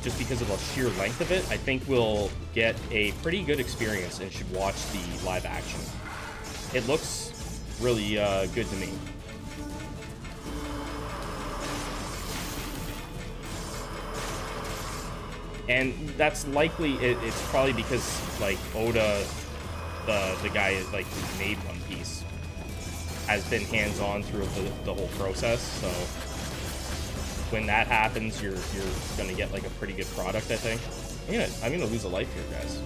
just because of the sheer length of it, I think will get a pretty good experience and should watch the live action. It looks really good to me. And that's likely, it's probably because like Oda, the guy like who made One Piece, has been hands-on through the whole process, so when that happens, you're gonna get like a pretty good product, I think. I'm gonna lose a life here, guys.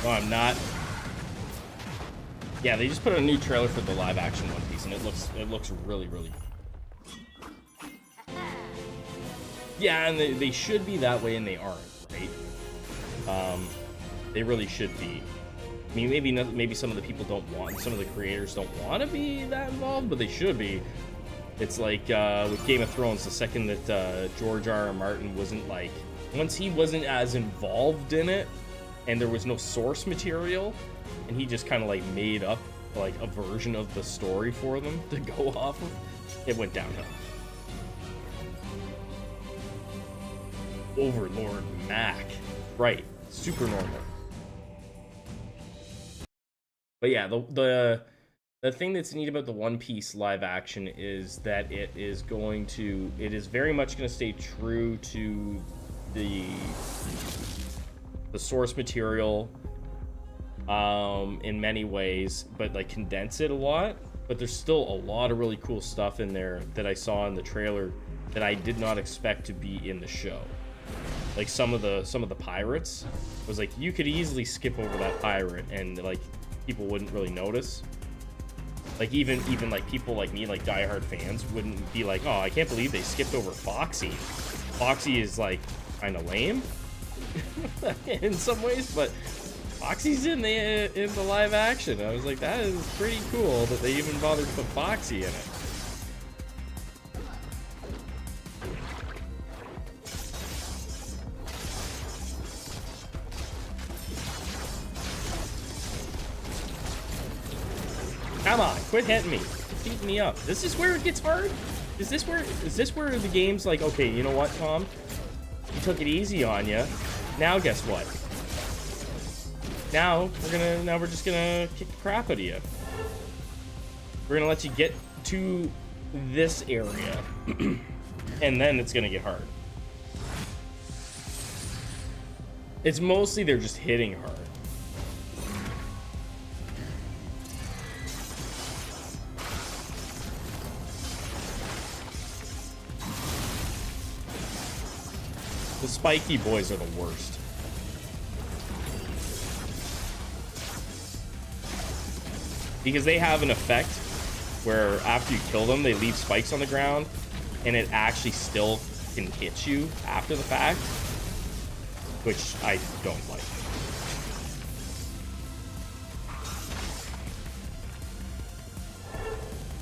No, I'm not. Yeah, they just put out a new trailer for the live action One Piece, and it looks really, really. Yeah, and they should be that way, and they aren't, right? They really should be. I mean, maybe some of the people don't want, some of the creators don't want to be that involved, but they should be. It's like with Game of Thrones, the second that George R.R. Martin wasn't like, once he wasn't as involved in it, and there was no source material, and he just kind of like made up like a version of the story for them to go off of, it went downhill. Overlord Mac, right? Super normal. But yeah, the thing that's neat about the One Piece live action is that it is very much going to stay true to the source material in many ways, but like condense it a lot. But there's still a lot of really cool stuff in there that I saw in the trailer that I did not expect to be in the show. Like some of the pirates was like, you could easily skip over that pirate and like people wouldn't really notice. Like even like people like me, like diehard fans, wouldn't be like, oh, I can't believe they skipped over Foxy. Foxy is like kind of lame in some ways, but Foxy's in the live action. I was like, that is pretty cool that they even bothered to put Foxy in it. Come on, quit hitting me. Beating me up. This is where it gets hard? Is this where the game's like, okay, you know what, Tom? You took it easy on you. Now guess what? Now we're just gonna kick the crap out of you. We're gonna let you get to this area, and then it's gonna get hard. It's mostly they're just hitting hard. The spiky boys are the worst. Because they have an effect where after you kill them, they leave spikes on the ground, and it actually still can hit you after the fact, which I don't like.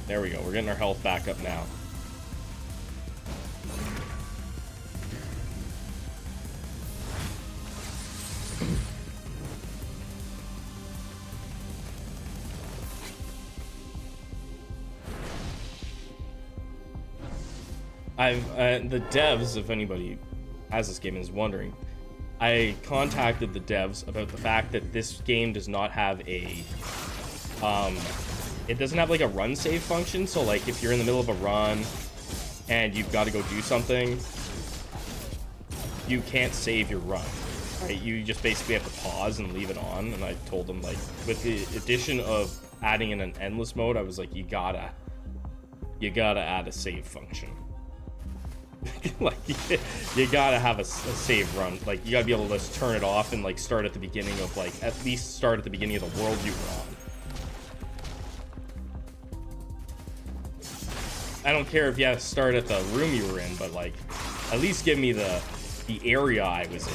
There we go. We're getting our health back up now. The devs, if anybody has this game and is wondering, I contacted the devs about the fact that this game does not have a, it doesn't have like a run save function. So like if you're in the middle of a run and you've got to go do something, you can't save your run, right? You just basically have to pause and leave it on. And I told them, like, with the addition of adding in an endless mode, I was like, you gotta add a save function. Like you gotta have a save run. Like you gotta be able to just turn it off and like start at the beginning of, like, at least start at the beginning of the world you were on. I don't care if you have to start at the room you were in, but like at least give me the area I was in.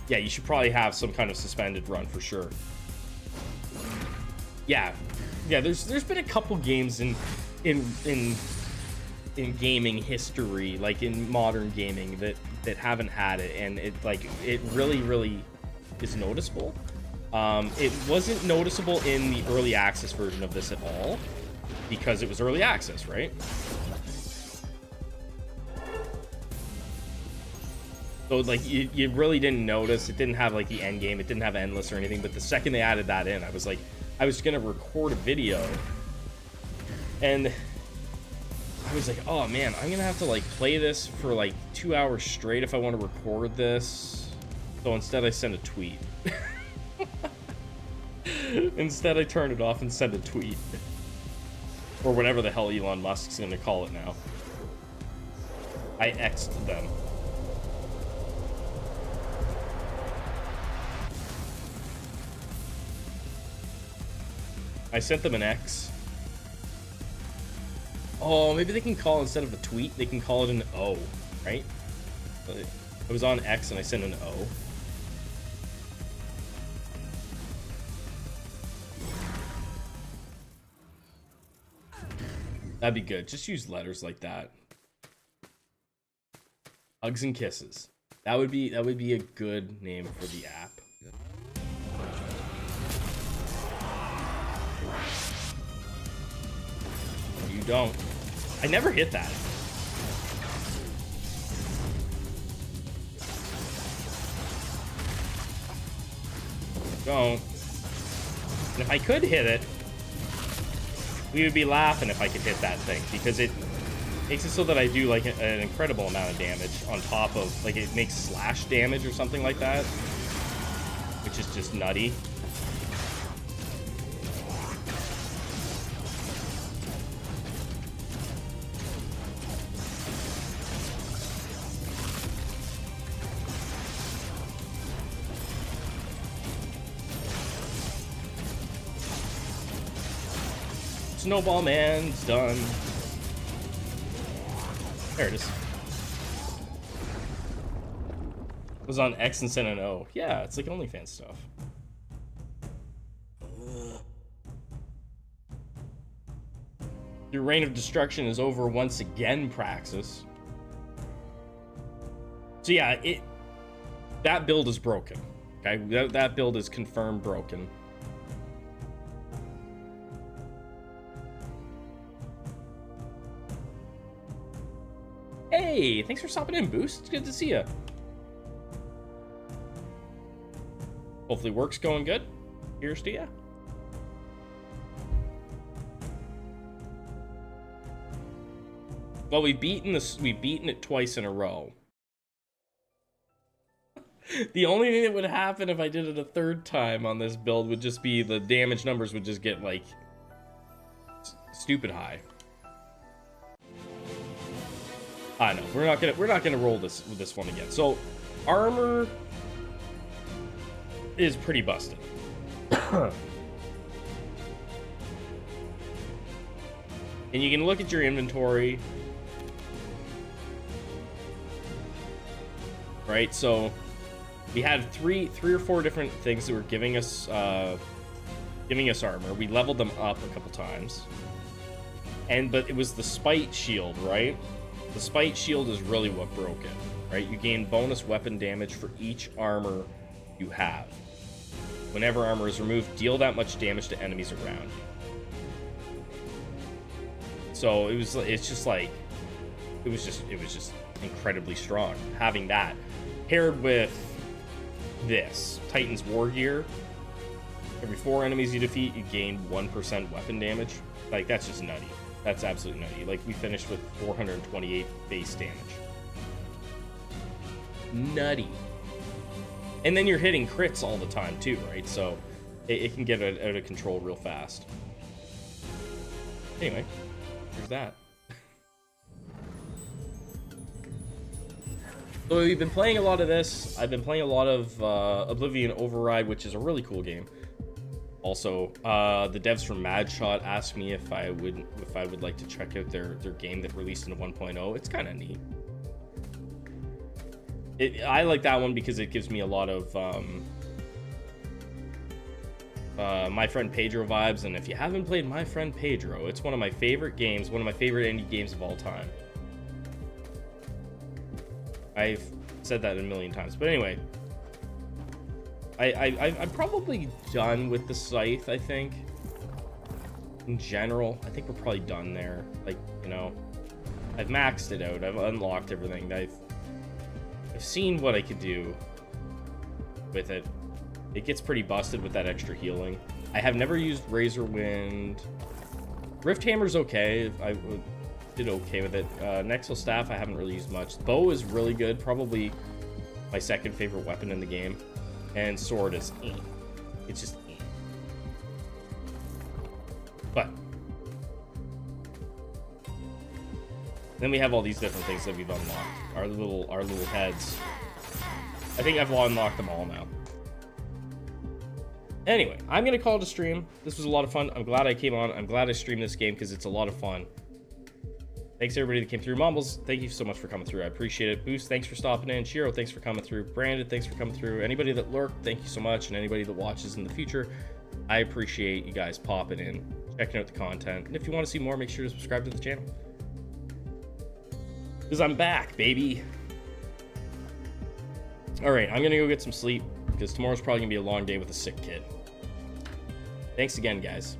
Yeah, you should probably have some kind of suspended run for sure. Yeah, there's been a couple games in gaming history, like in modern gaming, that haven't had it, and it really is noticeable. It wasn't noticeable in the early access version of this at all, because it was early access, right? So like you really didn't notice. It didn't have like the end game, it didn't have endless or anything, but the second they added that in, I was gonna record a video, and I was like, oh man, I'm gonna have to like play this for like 2 hours straight if I want to record this. So instead I sent a tweet. Instead I turned it off and sent a tweet. Or whatever the hell Elon Musk's gonna call it now. I X'd them. I sent them an X. Oh, maybe they can call, instead of a tweet, they can call it an O, right? I was on X and I sent an O. That'd be good. Just use letters like that. Hugs and kisses. That would be a good name for the app. You don't. I never hit that. don't. And if I could hit it, we would be laughing if I could hit that thing, because it makes it so that I do like an incredible amount of damage on top of, like, it makes slash damage or something like that, which is just nutty. Snowball man's done. There it is. It was on X and sent an O. Yeah, it's like OnlyFans stuff. Your reign of destruction is over once again, Praxis. So yeah, that build is broken. Okay, that build is confirmed broken. Hey, thanks for stopping in, Boost. It's good to see you. Hopefully work's going good. Here's to ya. Well, we've beaten it twice in a row. The only thing that would happen if I did it a third time on this build would just be the damage numbers would just get like stupid high. I know we're not gonna roll this one again. So armor is pretty busted. And you can look at your inventory, right? So we had three or four different things that were giving us armor. We leveled them up a couple times, but it was the spite shield, right? The spite shield is really what broke it, right? You gain bonus weapon damage for each armor you have. Whenever armor is removed, deal that much damage to enemies around you. So it was just incredibly strong. Having that paired with this Titan's War Gear, every 4 enemies you defeat, you gain 1% weapon damage. Like, that's just nutty. That's absolutely nutty. Like, we finished with 428 base damage. Nutty. And then you're hitting crits all the time too, right? So it can get out of control real fast. Anyway, there's that. So we've been playing a lot of this. I've been playing a lot of Oblivion Override, which is a really cool game. Also, the devs from Madshot asked me if I would like to check out their game that released in 1.0. It's kind of neat. I like that one because it gives me a lot of My Friend Pedro vibes, and if you haven't played My Friend Pedro, it's one of my favorite games, one of my favorite indie games of all time. I've said that a million times, but anyway, I'm probably done with the scythe. I think in general, I think we're probably done there. Like, you know, I've maxed it out. I've unlocked everything. I've seen what I could do with it. It gets pretty busted with that extra healing. I have never used Razor Wind. Rift Hammer's okay. I did okay with it. Nexal Staff I haven't really used much. Bow is really good. Probably my second favorite weapon in the game. And Sword is it's just But then we have all these different things that we've unlocked. Our little heads. I think I've unlocked them all now. Anyway, I'm gonna call it a stream. This was a lot of fun. I'm glad I came on. I'm glad I streamed this game because it's a lot of fun. Thanks everybody that came through. Mumbles, thank you so much for coming through. I appreciate it. Boost, thanks for stopping in. Shiro, thanks for coming through. Branded, thanks for coming through. Anybody that lurked, thank you so much. And anybody that watches in the future, I appreciate you guys popping in, checking out the content. And if you want to see more, make sure to subscribe to the channel. Because I'm back, baby. All right, I'm gonna go get some sleep because tomorrow's probably gonna be a long day with a sick kid. Thanks again, guys.